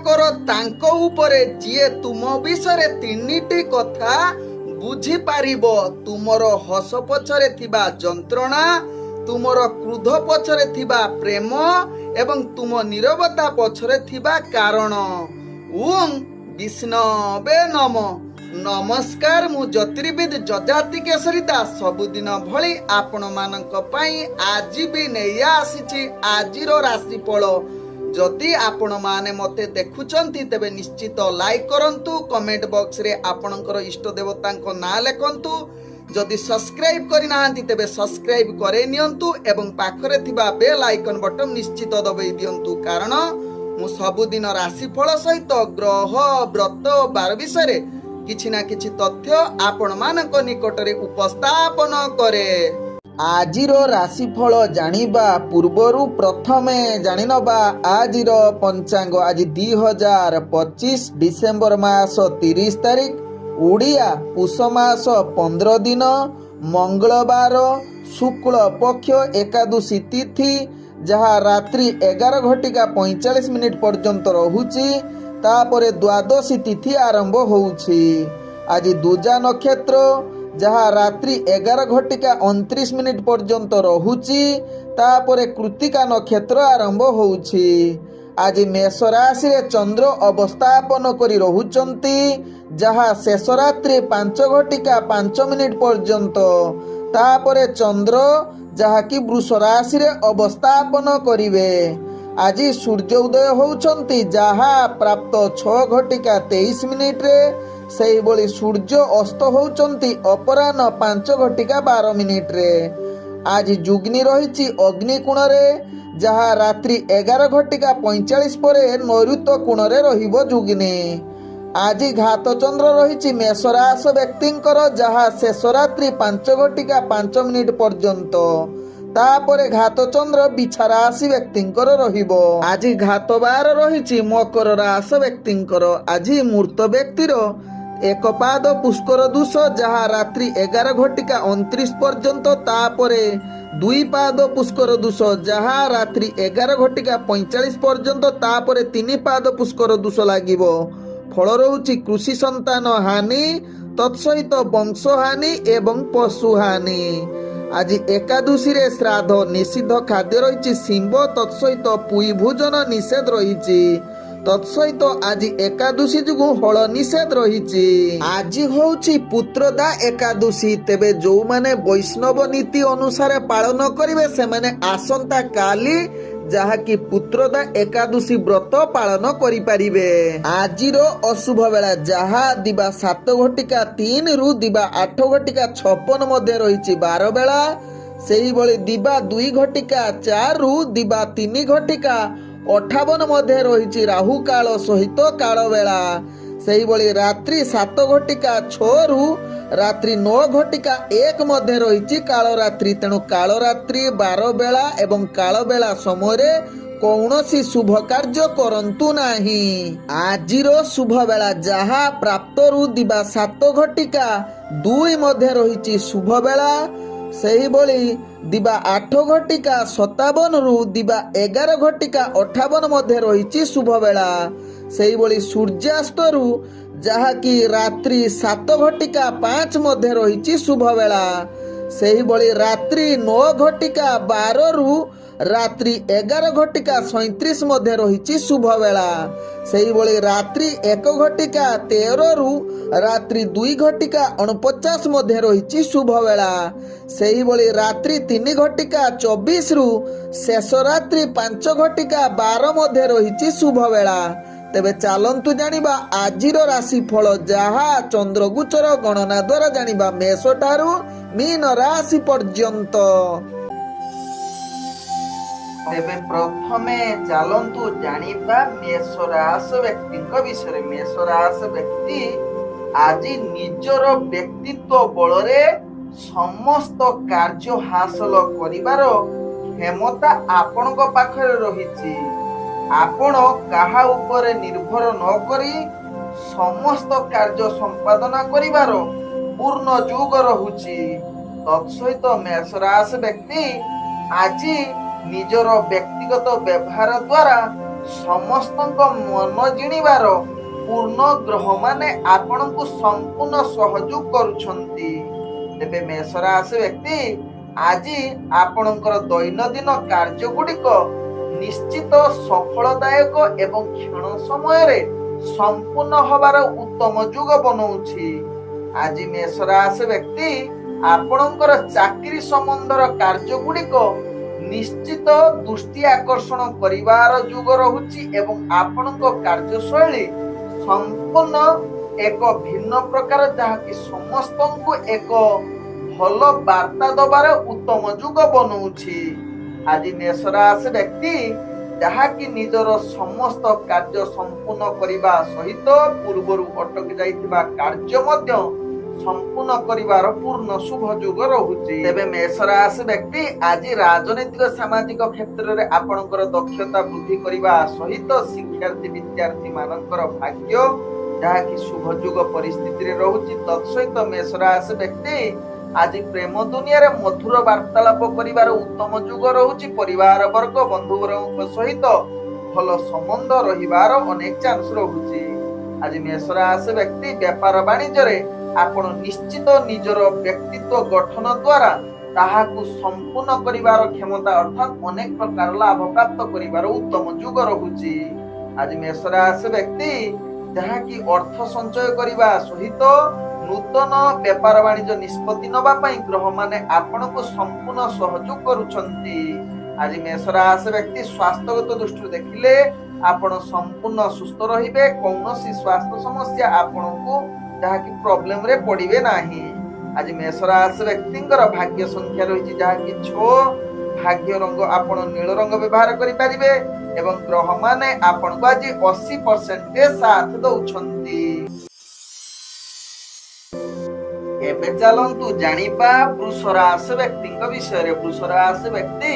କର ତାଙ୍କ ଉପରେ ଯିଏ ତୁମ ବିଷୟରେ ତିନିଟି କଥା ବୁଝିପାରିବ। ତୁମର ହସ ପଛରେ ଥିବା ଯନ୍ତ୍ରଣା, ତୁମର କ୍ରୋଧ ପଛରେ ଥିବା ପ୍ରେମ ଏବଂ ତୁମ ନୀରବତା ପଛରେ ଥିବା କାରଣ। ଓଁ ବିଷ୍ଣବେ ନମ। ନମସ୍କାର, ମୁଁ ଜ୍ୟୋତିର୍ବିଦ ଯଜାତି କେଶରୀ ଦାସ ସବୁଦିନ ଭଳି ଆପଣମାନଙ୍କ ପାଇଁ ଆଜି ବି ନେଇ ଆସିଛି ଆଜିର ରାଶିଫଳ। ଯଦି ଆପଣମାନେ ମୋତେ ଦେଖୁଛନ୍ତି ତେବେ ନିଶ୍ଚିତ ଲାଇକ୍ କରନ୍ତୁ, କମେଣ୍ଟ ବକ୍ସରେ ଆପଣଙ୍କର ଇଷ୍ଟ ଦେବତାଙ୍କ ନାଁ ଲେଖନ୍ତୁ। ଯଦି ସବସ୍କ୍ରାଇବ୍ କରିନାହାନ୍ତି ତେବେ ସବସ୍କ୍ରାଇବ୍ କରେଇ ନିଅନ୍ତୁ ଏବଂ ପାଖରେ ଥିବା ବେଲ୍ ଆଇକନ୍ ବଟନ୍ ନିଶ୍ଚିତ ଦବାଇ ଦିଅନ୍ତୁ, କାରଣ ମୁଁ ସବୁଦିନ ରାଶିଫଳ ସହିତ ଗ୍ରହ, ବ୍ରତ, ବାର ବିଷୟରେ କିଛି ନା କିଛି ତଥ୍ୟ ଆପଣମାନଙ୍କ ନିକଟରେ ଉପସ୍ଥାପନ କରେ। ଆଜିର ରାଶିଫଳ ଜାଣିବା ପୂର୍ବରୁ ପ୍ରଥମେ ଜାଣିନେବା ଆଜିର ପଞ୍ଚାଙ୍ଗ। ଆଜି 2025 ଡିସେମ୍ବର ମାସ 30 ତାରିଖ, ଓଡ଼ିଆ ପୁଷ ମାସ 15 ଦିନ, ମଙ୍ଗଳବାର, ଶୁକ୍ଳ ପକ୍ଷ ଏକାଦଶୀ ତିଥି, ଯାହା ରାତ୍ରି 11:45 ପର୍ଯ୍ୟନ୍ତ ରହୁଛି। ତାପରେ ଦ୍ୱାଦଶୀ ତିଥି ଆରମ୍ଭ ହେଉଛି। ଆଜି ଦୁଜା ନକ୍ଷତ୍ର, ଯାହା ରାତ୍ରି 11:29 ପର୍ଯ୍ୟନ୍ତ ରହୁଛି। ତାପରେ କୃତ୍ତିକା ନକ୍ଷତ୍ର ଆରମ୍ଭ ହେଉଛି। ଆଜି ମେଷ ରାଶିରେ ଚନ୍ଦ୍ର ଅବସ୍ଥାପନ କରି ରହୁଛନ୍ତି, ଯାହା ଶେଷ ରାତ୍ରି 5:05 ପର୍ଯ୍ୟନ୍ତ। ତାପରେ ଚନ୍ଦ୍ର ଯାହାକି ବୃଷ ରାଶିରେ ଅବସ୍ଥାପନ କରିବେ। ଆଜି ସୂର୍ଯ୍ୟ ଉଦୟ ହେଉଛନ୍ତି, ଯାହା ପ୍ରାପ୍ତ 6:23। ସେହିଭଳି ସୂର୍ଯ୍ୟ ଅସ୍ତ ହେଉଛନ୍ତି ଅପରାହ୍ନ 5:12। ଆଜି ଯୁଗ୍ନି ରହିଛି ଅଗ୍ନି କୋଣରେ, ଯାହା ରାତ୍ରି 11:45 ପରେ ନୈಋତ୍ୟ କୋଣରେ ରହିବ ଯୁଗ୍ନି। ଆଜି ଘାତ ଚନ୍ଦ୍ର ରହିଛି ମେଷ ରାଶି ବ୍ୟକ୍ତିଙ୍କର, ଯାହା ଶେଷ ରାତ୍ରି 5:05 ପର୍ଯ୍ୟନ୍ତ। ତାପରେ ଘାତ ଚନ୍ଦ୍ର ବିଛା ରାଶି ବ୍ୟକ୍ତିଙ୍କର ରହିବ। ଆଜି ଘାତ ବାର ରହିଛି ମକର ରାଶି ବ୍ୟକ୍ତିଙ୍କର। ଆଜି ମୃତ ବ୍ୟକ୍ତିର ଏକ ପାଦ ପୁଷ୍କର ଦୋଷ, ଯାହା ରାତ୍ରି 11:29 ପର୍ଯ୍ୟନ୍ତ। ତାପରେ ଦୁଇ ପାଦ ପୁଷ୍କର ଦୋଷ, ଯାହା ରାତ୍ରି 11:45 ପର୍ଯ୍ୟନ୍ତ। ତାପରେ ତିନି ପାଦ ପୁଷ୍କର ଦୋଷ ଲାଗିବ। ଫଳ ରହୁଛି କୃଷି ସନ୍ତାନ ହାନି, ତତ୍ସହିତ ବଂଶ ହାନି ଏବଂ ପଶୁ ହାନି। ଆଜି ଏକାଦଶୀରେ ଶ୍ରାଦ୍ଧ ନିଷିଦ୍ଧ ଖାଦ୍ୟ ରହିଛି ଶିମ୍ବ, ତତ୍ସହିତ ପୁଇ ଭୋଜନ ନିଷେଧ ରହିଛି। ତତ୍ସହିତ ଆଜି ଏକାଦଶୀ ଯୋଗୁଁ ହଳ ନିଷେଧ ରହିଛି। ଆଜି ହେଉଛି ପୁତ୍ରଦା ଏକାଦଶୀ। ତେବେ ଯେଉଁମାନେ ବୈଷ୍ଣବ ନୀତି ଅନୁସାରେ ପାଳନ କରିବେ ସେମାନେ ଆସନ୍ତା କାଲି, ଯାହାକି ପୁତ୍ରଦା ଏକାଦଶୀ ବ୍ରତ ପାଳନ କରିପାରିବେ। ଆଜିର ଅଶୁଭ ବେଳା, ଯାହା ଦିବା 7:03 ରୁ ଦିବା 8:56 ମଧ୍ୟ ରହିଛି 12 ବେଳା। ସେହିଭଳି ଦିବା 2:04 ରୁ ଦିବା 3:58 ମଧ୍ୟ ରହିଛି ରାହୁ କାଳ ସହିତ କାଳ ବେଳା। ସେହିଭଳି ରାତ୍ରି 7:06 ରୁ ରାତ୍ରି 9:01 ମଧ୍ୟ ରହିଛି କାଳ ରାତ୍ରି। ତେଣୁ କାଳ ରାତ୍ରି, 12 ବେଳା ଏବଂ କାଳ ବେଳା ସମୟରେ କୌଣସି ଶୁଭ କାର୍ଯ୍ୟ କରନ୍ତୁ ନାହିଁ। ଆଜିର ଶୁଭ ବେଳା, ଯାହା ପ୍ରାପ୍ତରୁ ଦିବା 7:02 ମଧ୍ୟ ରହିଛି ଶୁଭ ବେଳା। ସେହିଭଳି ଦିବା 8:57 ରୁ ଦିବା 11:58 ମଧ୍ୟ ରହିଛି ଶୁଭ ବେଳା। ସେହିଭଳି ସୂର୍ଯ୍ୟାସ୍ତରୁ ଯାହାକି ରାତ୍ରି 7:05 ମଧ୍ୟ ରହିଛି ଶୁଭ ବେଳା। ସେହିଭଳି ରାତ୍ରି 9:12 ରୁ ରାତ୍ରି 11:37 ମଧ୍ୟ ରହିଛି ଶୁଭ ବେଳା। ସେହିଭଳି ରାତ୍ରି 1:13 ରୁ ରାତ୍ରି 2:49 ମଧ୍ୟ ରହିଛି ଶୁଭ ବେଳା। ସେହିଭଳି ରାତ୍ରି 3:24 ରୁ ଶେଷ ରାତ୍ରି 5:12 ମଧ୍ୟ ରହିଛି ଶୁଭ ବେଳା। ତେବେ ଚାଲନ୍ତୁ ଜାଣିବା ଆଜିର ରାଶିଫଳ, ଯାହା ଚନ୍ଦ୍ରଗୋଚର ଗଣନା ଦ୍ୱାରା ଜାଣିବା ମେଷ ଠାରୁ ମୀନ ରାଶି ପର୍ଯ୍ୟନ୍ତ। ତେବେ ପ୍ରଥମେ ଚାଲନ୍ତୁ ଜାଣିବା ମେଷ ରାଶି ବ୍ୟକ୍ତିଙ୍କ ବିଷୟରେ। ମେଷ ରାଶି ବ୍ୟକ୍ତି ଆଜି ନିଜର ବ୍ୟକ୍ତିତ୍ୱ ବଳରେ ସମସ୍ତ କାର୍ଯ୍ୟ ହାସଲ କରିବାର କ୍ଷମତା ଆପଣଙ୍କ ପାଖରେ ରହିଛି। ଆପଣ କାହା ଉପରେ ନିର୍ଭର ନ କରି ସମସ୍ତ କାର୍ଯ୍ୟ ସମ୍ପାଦନା କରିବାର ପୂର୍ଣ୍ଣ ଯୋଗ ରହୁଛି। ତତ୍ସହିତ ମେଷ ରାଶି ବ୍ୟକ୍ତି ଆଜି ନିଜର ବ୍ୟକ୍ତିଗତ ବ୍ୟବହାର ଦ୍ୱାରା ସମସ୍ତଙ୍କ ମନ ଜିଣିବାର ପୂର୍ଣ୍ଣ ଗ୍ରହ ମାନେ ଆପଣଙ୍କୁ ସମ୍ପୂର୍ଣ୍ଣ ସହଯୋଗ କରୁଛନ୍ତି। ତେବେ ମେଷ ରାଶି ବ୍ୟକ୍ତି ଆଜି ଆପଣଙ୍କର ଦୈନନ୍ଦିନ କାର୍ଯ୍ୟ ଗୁଡ଼ିକ ନିଶ୍ଚିତ ସଫଳଦାୟକ ଏବଂ କ୍ଷଣ ସମୟରେ ସମ୍ପୂର୍ଣ୍ଣ ହବାର ଉତ୍ତମ ଯୁଗ ବନଉଛି। ଆଜି ମେଷ ରାଶି ବ୍ୟକ୍ତି ଆପଣଙ୍କର ଚାକିରି ସମ୍ବନ୍ଧର କାର୍ଯ୍ୟ ଗୁଡ଼ିକ ନିଶ୍ଚିତ ଦୃଷ୍ଟି ଆକର୍ଷଣ କରିବାର ଯୁଗ ରହୁଛି ଏବଂ ଆପଣଙ୍କ କାର୍ଯ୍ୟଶୈଳୀ ସମ୍ପୂର୍ଣ୍ଣ ଏକ ଭିନ୍ନ ପ୍ରକାର, ଯାହାକି ସମସ୍ତଙ୍କୁ ଏକ ଭଲ ବାର୍ତ୍ତା ଦବାର ଉତ୍ତମ ଯୁଗ ବନଉଛି। ଆଜି ମେଷ ରାଶି ବ୍ୟକ୍ତି ଯାହାକି ନିଜର ସମସ୍ତ କାର୍ଯ୍ୟ ସମ୍ପୂର୍ଣ୍ଣ କରିବା ସହିତ ପୂର୍ବରୁ ଅଟକି ଯାଇଥିବା କାର୍ଯ୍ୟ ମଧ୍ୟ ସମ୍ପୂର୍ଣ୍ଣ କରିବାର ପୂର୍ଣ୍ଣ ଶୁଭ ଯୁଗ ରହୁଛି। ତେବେ ମେଷ ରାଶି ବ୍ୟକ୍ତି ଆଜି ରାଜନୈତିକ ସାମାଜିକ କ୍ଷେତ୍ରରେ ଆପଣଙ୍କର ଦକ୍ଷତା ବୃଦ୍ଧି କରିବା ସହିତ ଶିକ୍ଷାର୍ଥୀ ବିଦ୍ୟାର୍ଥୀ ମାନଙ୍କର ଭାଗ୍ୟ ଯାହାକି ଶୁଭ ଯୁଗ ପରିସ୍ଥିତିରେ ରହୁଛି। ତତ୍ସହିତ ମେଷ ରାଶି ବ୍ୟକ୍ତି ଆଜି ପ୍ରେମ ଦୁନିଆରେ ମଧୁର ବାର୍ତ୍ତାଳାପ କରିବାର ଉତ୍ତମ ଯୁଗ ରହୁଛି। ପରିବାର ବର୍ଗ ବନ୍ଧୁ ବର୍ଗଙ୍କ ସହିତ ଭଲ ସମ୍ବନ୍ଧ ରହିବାର ଅନେକ ଚାନ୍ସ ରହୁଛି। ଆଜି ମେଷ ରାଶି ବ୍ୟକ୍ତି ବେପାର ବାଣିଜ୍ୟରେ ଆପଣ ନିଶ୍ଚିତ ନିଜର ବ୍ୟକ୍ତିତ୍ୱ ଗଠନ ଦ୍ୱାରା ତାହାକୁ ସମ୍ପୂର୍ଣ୍ଣ କରିବାର କ୍ଷମତା ଅର୍ଥାତ୍ ଅନେକ ପ୍ରକାର ଲାଭ ପ୍ରାପ୍ତ କରିବାର ଉତ୍ତମ ଯୁଗ ରହୁଛି। ଆଜି ମେଷ ରାଶି ବ୍ୟକ୍ତି ଯାହାକି ଅର୍ଥ ସଞ୍ଚୟ କରିବା ସହିତ ନୂତନ ବେପାର ବାଣିଜ୍ୟ ନିଷ୍ପତ୍ତି ନେବା ପାଇଁ ଗ୍ରହ ମାନେ ଆପଣଙ୍କୁ ସମ୍ପୂର୍ଣ୍ଣ ସହଯୋଗ କରୁଛନ୍ତି। ଆଜି ମେଷ ରାଶି ବ୍ୟକ୍ତି ସ୍ୱାସ୍ଥ୍ୟଗତ ଦୃଷ୍ଟିରୁ ଦେଖିଲେ ଆପଣ ସମ୍ପୂର୍ଣ୍ଣ ସୁସ୍ଥ ରହିବେ। କୌଣସି ସ୍ୱାସ୍ଥ୍ୟ ସମସ୍ୟା ଆପଣଙ୍କୁ ଯାହାକି ପ୍ରୋବ୍ଲେମ ରେ ପଡିବେ ନାହିଁ। ଆଜି ମେଷ ରାଶି ବ୍ୟକ୍ତିଙ୍କର ଭାଗ୍ୟ ସଂଖ୍ୟା ରହିଛି ଯାହାକି 6। ଭାଗ୍ୟ ରଙ୍ଗ ଆପଣ ନୀଳ ରଙ୍ଗ ବ୍ୟବହାର କରିପାରିବେ ଏବଂ ଗ୍ରହ ମାନେ ଆପଣଙ୍କୁ ଆଜି 80% ସାଥ ଦଉଛନ୍ତି। ଏବେ ଚାଲନ୍ତୁ ଜାଣିବା ବୃଷ ରାଶି ବ୍ୟକ୍ତିଙ୍କ ବିଷୟରେ। ବୃଷ ରାଶି ବ୍ୟକ୍ତି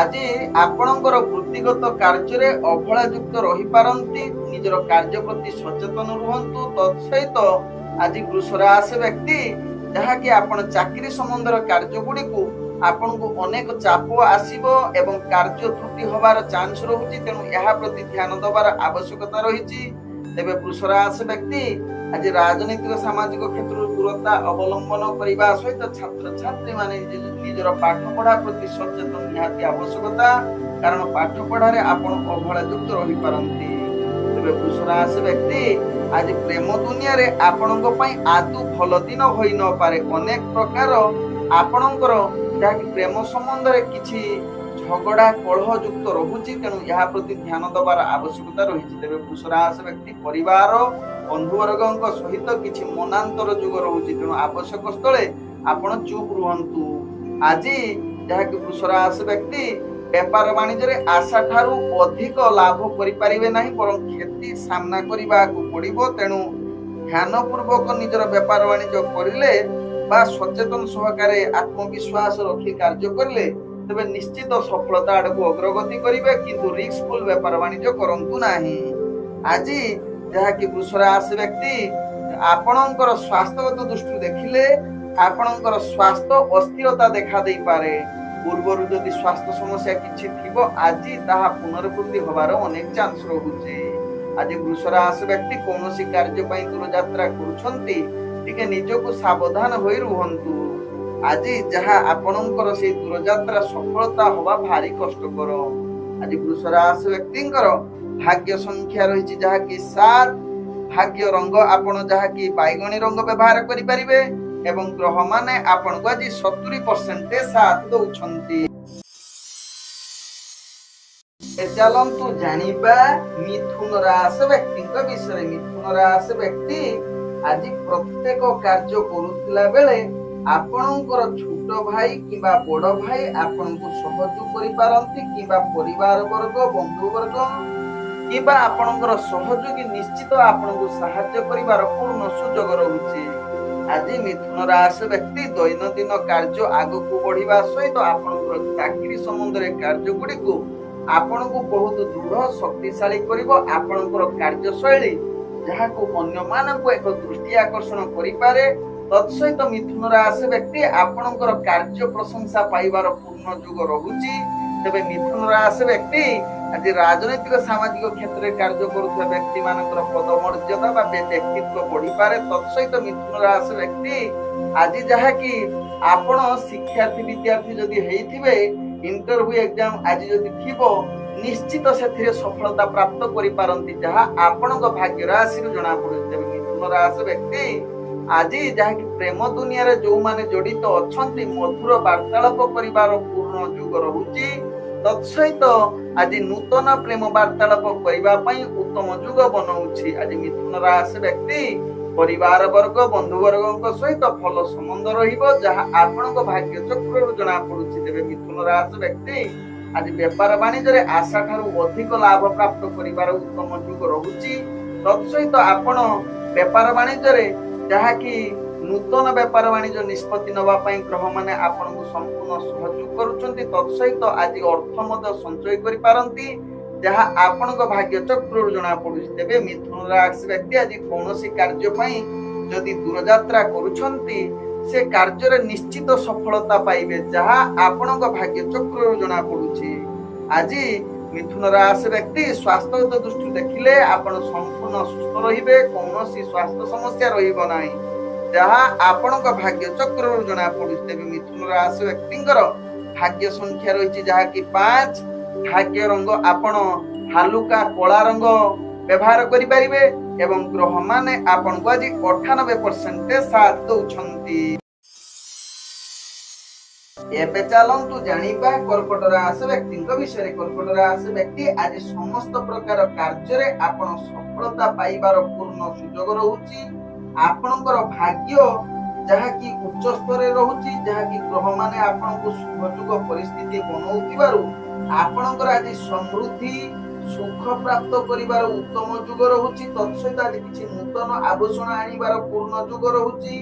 ଆଜି ଆପଣଙ୍କର ବୃତ୍ତିଗତ କାର୍ଯ୍ୟରେ ଅବହେଳା ଯୁକ୍ତ ରହିପାରନ୍ତି। ନିଜର କାର୍ଯ୍ୟ ପ୍ରତି ସଚେତନ ରୁହନ୍ତୁ। ତତ୍ସହିତ ଆଜି ବୃଷ ରାଶି ବ୍ୟକ୍ତି ଯାହାକି ଆପଣ ଚାକିରି ସମ୍ବନ୍ଧର କାର୍ଯ୍ୟ ଗୁଡ଼ିକୁ ଆପଣଙ୍କୁ ଅନେକ ଚାପ ଆସିବ ଏବଂ କାର୍ଯ୍ୟ ତ୍ରୁଟି ହବାର ଚାନ୍ସ ରହୁଛି, ତେଣୁ ଏହା ପ୍ରତି ଧ୍ୟାନ ଦେବାର ଆବଶ୍ୟକତା ରହିଛି। ତେବେ ବୃଷ ରାଶି ବ୍ୟକ୍ତି ଆଜି ରାଜନୈତିକ ସାମାଜିକ କ୍ଷେତ୍ରରେ ଦୂରତା ଅବଲମ୍ବନ କରିବା ସହିତ ଛାତ୍ରଛାତ୍ରୀ ମାନେ ନିଜର ପାଠ ପଢା ପ୍ରତି ସଚେତନ ନିହାତି ଆବଶ୍ୟକତା, କାରଣ ପାଠ ପଢାରେ ଆପଣ ଅବହେଳା ଯୁକ୍ତ ରହିପାରନ୍ତି। ତେବେ ବୃଷ ରାଶି ବ୍ୟକ୍ତି ଆଜି ପ୍ରେମ ଦୁନିଆରେ ଆପଣଙ୍କ ପାଇଁ ଆଦୌ ଭଲ ଦିନ ହୋଇ ନପାରେ। ଅନେକ ପ୍ରକାର ଆପଣଙ୍କର ଯାହାକି ପ୍ରେମ ସମ୍ବନ୍ଧରେ କିଛି ଝଗଡା କଳହ ଯୁକ୍ତ ରହୁଛି, ତେଣୁ ଏହା ପ୍ରତି ଧ୍ୟାନ ଦେବାର ଆବଶ୍ୟକତା ରହିଛି। ତେବେ ବୃଷ ରାଶି ବ୍ୟକ୍ତି ପରିବାର ବନ୍ଧୁବର୍ଗଙ୍କ ସହିତ କିଛି ମନାନ୍ତର ଯୁଗ ରହୁଛି, ତେଣୁ ଆବଶ୍ୟକ ସ୍ଥଳେ ଆପଣ ଚୁପ୍ ରୁହନ୍ତୁ। ଆଜି ଯାହାକି ବୃଷ ରାଶି ବ୍ୟକ୍ତି ବେପାର ବାଣିଜ୍ୟରେ ଆଶା ଠାରୁ ଅଧିକ ଲାଭ କରିପାରିବେ ନାହିଁ, ବରଂ କ୍ଷତି ସାମ୍ନା କରିବାକୁ ପଡିବ। ତେଣୁ ଧ୍ୟାନ ପୂର୍ବକ ନିଜର ବେପାର ବାଣିଜ୍ୟ କରିଲେ ବା ସଚେତନ ସହକାରେ ଆତ୍ମବିଶ୍ୱାସ ରଖି କାର୍ଯ୍ୟ କରିଲେ ତେବେ ନିଶ୍ଚିତ ସଫଳତା ଆଡକୁ ଅଗ୍ରଗତି କରିବେ, କିନ୍ତୁ ରିସ୍କଫୁଲ ବେପାର ବାଣିଜ୍ୟ କରନ୍ତୁ ନାହିଁ। ଆଜି ଯାହାକି ବୃଷ ରାଶି ବ୍ୟକ୍ତି ଆପଣଙ୍କର ସ୍ୱାସ୍ଥ୍ୟଗତ ଦୃଷ୍ଟିରୁ ଦେଖିଲେ ଆପଣଙ୍କର ସ୍ୱାସ୍ଥ୍ୟ ଅସ୍ଥିରତା ଦେଖା ଦେଇପାରେ। ପୂର୍ବରୁ ଯଦି ସ୍ୱାସ୍ଥ୍ୟ ସମସ୍ୟା କିଛି ଥିବ ଆଜି ତାହା ପୁନରାବୃତ୍ତି ହବାର ଅନେକ ଚାନ୍ସ ରହୁଛି। ଆଜି ବୃଷ ରାଶି ବ୍ୟକ୍ତି କୌଣସି କାର୍ଯ୍ୟ ପାଇଁ ଦୂରଯାତ୍ରା କରୁଛନ୍ତି, ଟିକେ ନିଜକୁ ସାବଧାନ ହୋଇ ରୁହନ୍ତୁ। ଆଜି ଯାହା ଆପଣଙ୍କର ସେଇ ଦୂରଯାତ୍ରା ସଫଳତା ହବା ଭାରି କଷ୍ଟକର। ଆଜି ବୃଷ ରାଶି ବ୍ୟକ୍ତିଙ୍କର ଭାଗ୍ୟ ସଂଖ୍ୟା ରହିଛି ଯାହାକି 7। ଭାଗ୍ୟ ରଙ୍ଗ ଆପଣ ଯାହାକି ବାଇଗଣୀ ରଙ୍ଗ ବ୍ୟବହାର କରିପାରିବେ ଏବଂ ଗ୍ରହ ମାନେ ଆପଣଙ୍କୁ ଆଜି 70% ସାଥ ଦଉଛନ୍ତି। ଚାଲନ୍ତୁ ଜାଣିବା ମିଥୁନ ରାଶି ବ୍ୟକ୍ତିଙ୍କ ବିଷୟରେ। ମିଥୁନ ରାଶି ବ୍ୟକ୍ତି ଆଜି ପ୍ରତ୍ୟେକ କାର୍ଯ୍ୟ କରୁଥିଲା ବେଳେ ଆପଣଙ୍କର ଛୋଟ ଭାଇ କିମ୍ବା ବଡ ଭାଇ ଆପଣଙ୍କୁ ସହଯୋଗ କରିପାରନ୍ତି, କିମ୍ବା ପରିବାର ବର୍ଗ ବନ୍ଧୁ ବର୍ଗ କିମ୍ବା ଆପଣଙ୍କର ସହଯୋଗୀ ନିଶ୍ଚିତ ଆପଣଙ୍କୁ ସାହାଯ୍ୟ କରିବାର ପୂର୍ଣ୍ଣ ସୁଯୋଗ ରହୁଛି। ଆଜି ମିଥୁନ ରାଶି ବ୍ୟକ୍ତି ଦୈନନ୍ଦିନ କାର୍ଯ୍ୟ ଆଗକୁ ବଢିବା ସହିତ ଆପଣଙ୍କର ଚାକିରି ସମ୍ବନ୍ଧରେ କାର୍ଯ୍ୟ ଗୁଡିକୁ ଆପଣଙ୍କୁ ବହୁତ ଦୃଢ ଶକ୍ତିଶାଳୀ କରିବ। ଆପଣଙ୍କର କାର୍ଯ୍ୟଶୈଳୀ ଯାହାକୁ ଅନ୍ୟମାନଙ୍କୁ ଏକ ଦୃଷ୍ଟି ଆକର୍ଷଣ କରିପାରେ। ତତ୍ସହିତ ମିଥୁନ ରାଶି ବ୍ୟକ୍ତି ଆପଣଙ୍କର କାର୍ଯ୍ୟ ପ୍ରଶଂସା ପାଇବାର ପୂର୍ଣ୍ଣ ଯୁଗ ରହୁଛି। ତେବେ ମିଥୁନ ରାଶି ବ୍ୟକ୍ତି ଆଜି ରାଜନୈତିକ ସାମାଜିକ କ୍ଷେତ୍ରରେ କାର୍ଯ୍ୟ କରୁଥିବା ବ୍ୟକ୍ତି ମାନଙ୍କର ପଦମର୍ଯ୍ୟାଦା ବା ବ୍ୟକ୍ତିତ୍ୱ ବଢିପାରେ। ତତ୍ସହିତ ମିଥୁନ ରାଶି ବ୍ୟକ୍ତି ଆଜି ଯାହାକି ଆପଣ ଶିକ୍ଷାର୍ଥୀ ବିଦ୍ୟାର୍ଥୀ ଯଦି ହେଇଥିବେ, ଇଣ୍ଟରଭ୍ୟୁ ଏକ୍ଜାମ ଆଜି ଯଦି ଥିବ, ନିଶ୍ଚିତ ସେଥିରେ ସଫଳତା ପ୍ରାପ୍ତ କରିପାରନ୍ତି, ଯାହା ଆପଣଙ୍କ ଭାଗ୍ୟ ରାଶିରୁ ଜଣା ପଡୁଛି। ତେବେ ମିଥୁନ ରାଶି ବ୍ୟକ୍ତି ଆଜି ଯାହାକି ପ୍ରେମ ଦୁନିଆରେ ଯୋଉମାନେ ଜଡିତ ଅଛନ୍ତି, ମଧୁର ବାର୍ତ୍ତାଳାପ କରିବାର ପୂର୍ଣ୍ଣ ଯୁଗ ରହୁଛି। ତତ୍ସହିତ ଆଜି ନୂତନ ପ୍ରେମ ବାର୍ତ୍ତାଳାପ କରିବା ପାଇଁ ଉତ୍ତମ ଯୁଗ ବନଉଛି। ଆଜି ମିଥୁନ ରାଶି ବ୍ୟକ୍ତି ପରିବାର ବର୍ଗ ବନ୍ଧୁ ବର୍ଗଙ୍କ ସହିତ ଭଲ ସମ୍ବନ୍ଧ ରହିବ, ଯାହା ଆପଣଙ୍କ ଭାଗ୍ୟ ଚକ୍ରରୁ ଜଣା ପଡୁଛି। ତେବେ ମିଥୁନ ରାଶି ବ୍ୟକ୍ତି ଆଜି ବେପାର ବାଣିଜ୍ୟରେ ଆଶା ଠାରୁ ଅଧିକ ଲାଭ ପ୍ରାପ୍ତ କରିବାର ଉତ୍ତମ ଯୁଗ ରହୁଛି। ତତ୍ସହିତ ଆପଣ ବେପାର ବାଣିଜ୍ୟରେ ଯାହାକି ନୂତନ ବେପାର ବାଣିଜ୍ୟ ନିଷ୍ପତ୍ତି ନେବା ପାଇଁ ଗ୍ରହ ମାନେ ଆପଣଙ୍କୁ ସମ୍ପୂର୍ଣ୍ଣ ସହଯୋଗ କରୁଛନ୍ତି। ତତ୍ସହିତ ଆଜି ଅର୍ଥ ମଧ୍ୟ ସଞ୍ଚୟ କରିପାରନ୍ତି, ଯାହା ଆପଣଙ୍କ ଭାଗ୍ୟ ଚକ୍ରରୁ ଜଣା ପଡୁଛି। ତେବେ ମିଥୁନ ରାଶି ବ୍ୟକ୍ତି ଆଜି କୌଣସି କାର୍ଯ୍ୟ ପାଇଁ ଯଦି ଦୂରଯାତ୍ରା କରୁଛନ୍ତି, ସେ କାର୍ଯ୍ୟରେ ନିଶ୍ଚିତ ସଫଳତା ପାଇବେ, ଯାହା ଆପଣଙ୍କ ଭାଗ୍ୟ ଚକ୍ରରୁ ଜଣା ପଡୁଛି। ଆଜି ମିଥୁନ ରାଶି ବ୍ୟକ୍ତି ସ୍ୱାସ୍ଥ୍ୟଗତ ଦୃଷ୍ଟିରୁ ଦେଖିଲେ ଆପଣ ସମ୍ପୂର୍ଣ୍ଣ ସୁସ୍ଥ ରହିବେ, କୌଣସି ସ୍ୱାସ୍ଥ୍ୟ ସମସ୍ୟା ରହିବ ନାହିଁ, ଯାହା ଆପଣଙ୍କ ଭାଗ୍ୟ ଚକ୍ରରୁ ଜଣା ପଡୁଛି। ତେବେ ମିଥୁନ ରାଶି ବ୍ୟକ୍ତିଙ୍କର ଭାଗ୍ୟ ସଂଖ୍ୟା ରହିଛି ଯାହାକି 5। ଭାଗ୍ୟ ରଙ୍ଗ ଆପଣ ହାଲୁକା କଳା ରଙ୍ଗ ବ୍ୟବହାର କରିପାରିବେ ଏବଂ ଗ୍ରହ ମାନେ ଆପଣଙ୍କୁ ଆଜି 98% ସାଥ ଦଉଛନ୍ତି। ଏବେ ଚାଲନ୍ତୁ ଜାଣିବା କର୍କଟ ରାଶି ବ୍ୟକ୍ତିଙ୍କ ବିଷୟରେ। କର୍କଟ ରାଶି ବ୍ୟକ୍ତି ଆଜି ସମସ୍ତ ପ୍ରକାର କାର୍ଯ୍ୟରେ ଆପଣ ସଫଳତା ପାଇବାର ପୂର୍ଣ୍ଣ ସୁଯୋଗ ରହୁଛି। ଆପଣଙ୍କର ଭାଗ୍ୟ ଯାହାକି ଉଚ୍ଚ ସ୍ତରରେ ରହୁଛି, ଯାହାକି ଗ୍ରହ ମାନେ ଆପଣଙ୍କୁ ସୁଯୋଗ ପରିସ୍ଥିତି ବନଉଥିବାରୁ ଆପଣଙ୍କର ଆଜି ସମୃଦ୍ଧି ସୁଖ ପ୍ରାପ୍ତ କରିବାର ଉତ୍ତମ ଯୁଗ ରହୁଛି। ତତ୍ସହିତ ଆଜି କିଛି ନୂତନ ଆଭୂଷଣ ଆଣିବାର ପୂର୍ଣ୍ଣ ଯୁଗ ରହୁଛି।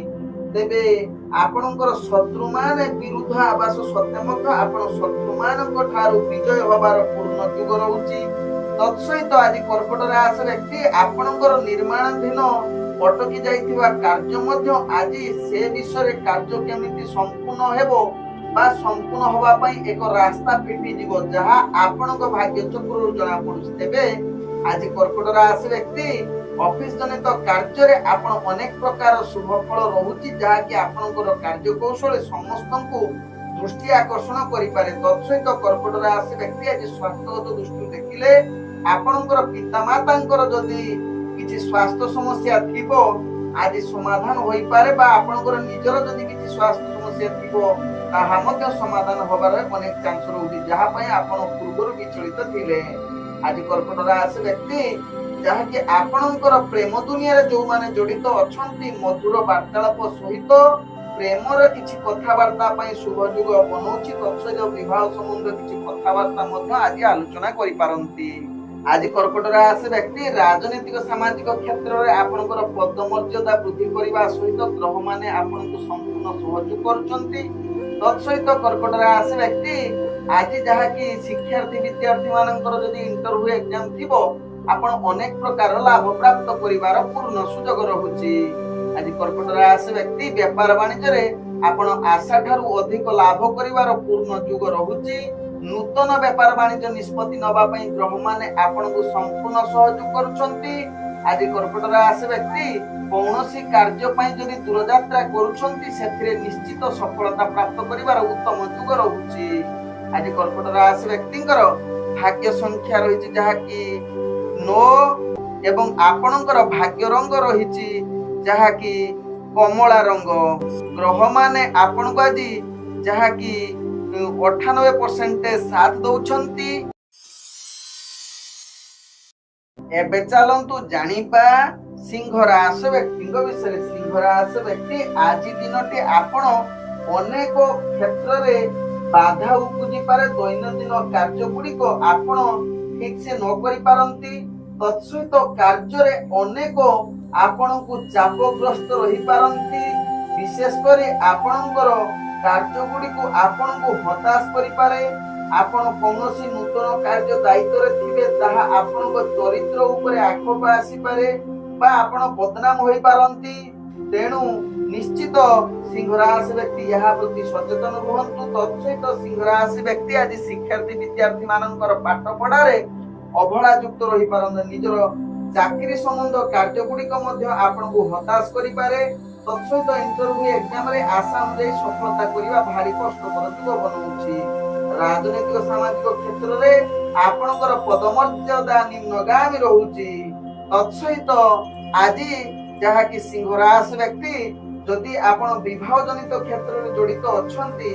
ତେବେ ଆପଣଙ୍କର ଶତ୍ରୁ ମାନେ ବିରୁଦ୍ଧ ଆବାସ ସତ୍ତ୍ୱେ ମଧ୍ୟ ଆପଣ ଶତ୍ରୁ ମାନଙ୍କ ଠାରୁ ବିଜୟ ହବାର ପୂର୍ଣ୍ଣ ଯୁଗ ରହୁଛି। ତତ୍ସହିତ ଆଜି କର୍କଟ ରାଶି ବ୍ୟକ୍ତି ଆପଣଙ୍କର ନିର୍ମାଣାଧୀନ ଅଟକି ଯାଇଥିବା କାର୍ଯ୍ୟ ମଧ୍ୟ ଆଜି ସେ ବିଷୟରେ କାର୍ଯ୍ୟ କେମିତି ସମ୍ପୂର୍ଣ୍ଣ ହେବ ବା ସମ୍ପୂର୍ଣ୍ଣ ହବା ପାଇଁ ଏକ ରାସ୍ତା ଫିଟିଯିବ, ଯାହା ଆପଣଙ୍କ ଭାଗ୍ୟ ଚକ୍ରରୁ ଜଣା ପଡୁଛି। ତେବେ ଆଜି କର୍କଟ ରାଶି ବ୍ୟକ୍ତି ଅଫିସ ଜନିତ କାର୍ଯ୍ୟରେ ଆପଣ ଅନେକ ପ୍ରକାର ଶୁଭ ଫଳ ରହୁଛି, ଯାହାକି ଆପଣଙ୍କର କାର୍ଯ୍ୟ କୌଶଳ ସମସ୍ତଙ୍କୁ ଦୃଷ୍ଟି ଆକର୍ଷଣ କରିପାରେ। ତତ୍ସହିତ କର୍କଟ ରାଶି ବ୍ୟକ୍ତି ଆଜି ସ୍ୱାସ୍ଥ୍ୟଗତ ଦୃଷ୍ଟିରୁ ଦେଖିଲେ ଆପଣଙ୍କର ପିତାମାତାଙ୍କର ଯଦି କିଛି ସ୍ୱାସ୍ଥ୍ୟ ସମସ୍ୟା ଥିବ ଆଜି ସମାଧାନ ହୋଇପାରେ, ବା ଆପଣଙ୍କର ନିଜର ଯଦି କିଛି ସ୍ୱାସ୍ଥ୍ୟ ସମସ୍ୟା ଥିବ ତାହା ମଧ୍ୟ ସମାଧାନ ହବାର ଅନେକ ଚାନ୍ସ ରହୁଛି, ଯାହା ପାଇଁ ଆପଣ ପୂର୍ବରୁ ବିଚଳିତ ଥିଲେ। ଆଜି କର୍କଟ ରାଶି ବ୍ୟକ୍ତି ଯାହାକି ଆପଣଙ୍କର ପ୍ରେମ ଦୁନିଆରେ ଯୋଉମାନେ ଜଡିତ ଅଛନ୍ତି, ମଧୁର ବାର୍ତ୍ତାଳାପ ସହିତ ପ୍ରେମର କିଛି କଥାବାର୍ତ୍ତା ପାଇଁ ଶୁଭ ଯୁଗ ବନଉଛି। ତତ୍ସହିତ ବିବାହ ସମ୍ବନ୍ଧ କିଛି କଥାବାର୍ତ୍ତା ମଧ୍ୟ ଆଜି ଆଲୋଚନା କରିପାରନ୍ତି। ଆଜି କର୍କଟ ରାଶି ବ୍ୟକ୍ତି ରାଜନୈତିକ ସାମାଜିକ କ୍ଷେତ୍ରରେ ଆପଣଙ୍କର ପଦମର୍ଯ୍ୟାଦା ବୃଦ୍ଧି କରିବା ସହିତ ଗ୍ରହ ମାନେ ଆପଣଙ୍କୁ ସମ୍ପୂର୍ଣ୍ଣ ସହଯୋଗ କରୁଛନ୍ତି। ତତ୍ସହିତ କର୍କଟ ରାଶି ବ୍ୟକ୍ତି ଆଜି ଯାହାକି ଶିକ୍ଷାର୍ଥୀ ବିଦ୍ୟାର୍ଥୀ ମାନଙ୍କର ଯଦି ଇଣ୍ଟରଭ୍ୟୁ ଏକ୍ଜାମ ଥିବ, ଆପଣ ଅନେକ ପ୍ରକାର ଲାଭ ପ୍ରାପ୍ତ କରିବାର ପୂର୍ଣ୍ଣ ସୁଯୋଗ ରହୁଛି। ଆଜି କର୍କଟ ରାଶି ବ୍ୟକ୍ତି ବେପାର ବାଣିଜ୍ୟରେ ଆପଣ ଆଶା ଠାରୁ ଅଧିକ ଲାଭ କରିବାର ପୂର୍ଣ୍ଣ ଯୁଗ ରହୁଛି। ନୂତନ ବେପାର ବାଣିଜ୍ୟ ନିଷ୍ପତ୍ତି ନେବା ପାଇଁ ଗ୍ରହ ମାନେ ଆପଣଙ୍କୁ ସମ୍ପୂର୍ଣ୍ଣ ସହଯୋଗ କରୁଛନ୍ତି। ଆଜି କର୍କଟ ରାଶି ବ୍ୟକ୍ତି କୌଣସି କାର୍ଯ୍ୟ ପାଇଁ ଯଦି ଦୂରଯାତ୍ରା କରୁଛନ୍ତି, ସେଥିରେ ନିଶ୍ଚିତ ସଫଳତା ପ୍ରାପ୍ତ କରିବାର ଉତ୍ତମ ଯୁଗ ରହୁଛି। ଆଜି କର୍କଟ ରାଶି ବ୍ୟକ୍ତିଙ୍କର ଭାଗ୍ୟ ସଂଖ୍ୟା ରହିଛି ଯାହାକି 9 ଏବଂ ଆପଣଙ୍କର ଭାଗ୍ୟ ରଙ୍ଗ ରହିଛି ଯାହାକି କମଳା ରଙ୍ଗ। ଗ୍ରହ ମାନେ ଆପଣଙ୍କୁ ଆଜି ଯାହାକି 98% ସାଥ ଦଉଛନ୍ତି। ଏବେ ଚାଲନ୍ତୁ ଜାଣିବା ସିଂହ ରାଶି ବ୍ୟକ୍ତିଙ୍କ ବିଷୟରେ। ସିଂହ ରାଶି ବ୍ୟକ୍ତି ଆଜି ଦିନଟି ଆପଣ ଅନେକ କ୍ଷେତ୍ରରେ ବାଧା ଉପୁଜିପାରେ। ଦୈନନ୍ଦିନ କାର୍ଯ୍ୟ ଗୁଡିକ ଆପଣ ଠିକ ସେ ନ କରିପାରନ୍ତି। ତତ୍ସହିତ କାର୍ଯ୍ୟରେ ଅନେକ ଆପଣଙ୍କୁ ଚାପଗ୍ରସ୍ତ ରହିପାରନ୍ତି। ବିଶେଷ କରି ଆପଣଙ୍କର କାର୍ଯ୍ୟ ଗୁଡିକୁ ଆପଣଙ୍କୁ ହତାଶ କରିପାରେ। ଆପଣ କୌଣସି ନୂତନ କାର୍ଯ୍ୟ ଦାୟିତ୍ୱରେ ଥିବେ, ତାହା ଆପଣଙ୍କ ଚରିତ୍ର ଉପରେ ଆକ୍ଷେପ ଆସିପାରେ ବା ଆପଣ ବଦନାମ ହୋଇପାରନ୍ତି। ତେଣୁ ନିଶ୍ଚିତ सिंह राशि व्यक्ति यहाँ प्रति सचेतन रुहंतु। तत्सहित सिंह राशि व्यक्ति आज शिक्षार्थी विद्यार्थी मानकर पाठ पढ़ारे अवहेला युक्त रही पारंत निजर चाकरी संबंध कार्य गुड़िक आपको हताश करिपारे। तत्सहित इंटरव्यू एग्जाम रे आशा अनुसार सफलता करबा भारी कष्टकर दिग बनाउछि। राजनीतिक सामाजिक क्षेत्र रे आपनकर पदमर्यादा निम्नगामी रहुछि। तत्सहित आज जहा कि सिंह राशि व्यक्ति जदि आपण विवाह जनित क्षेत्र में जड़ित अछंती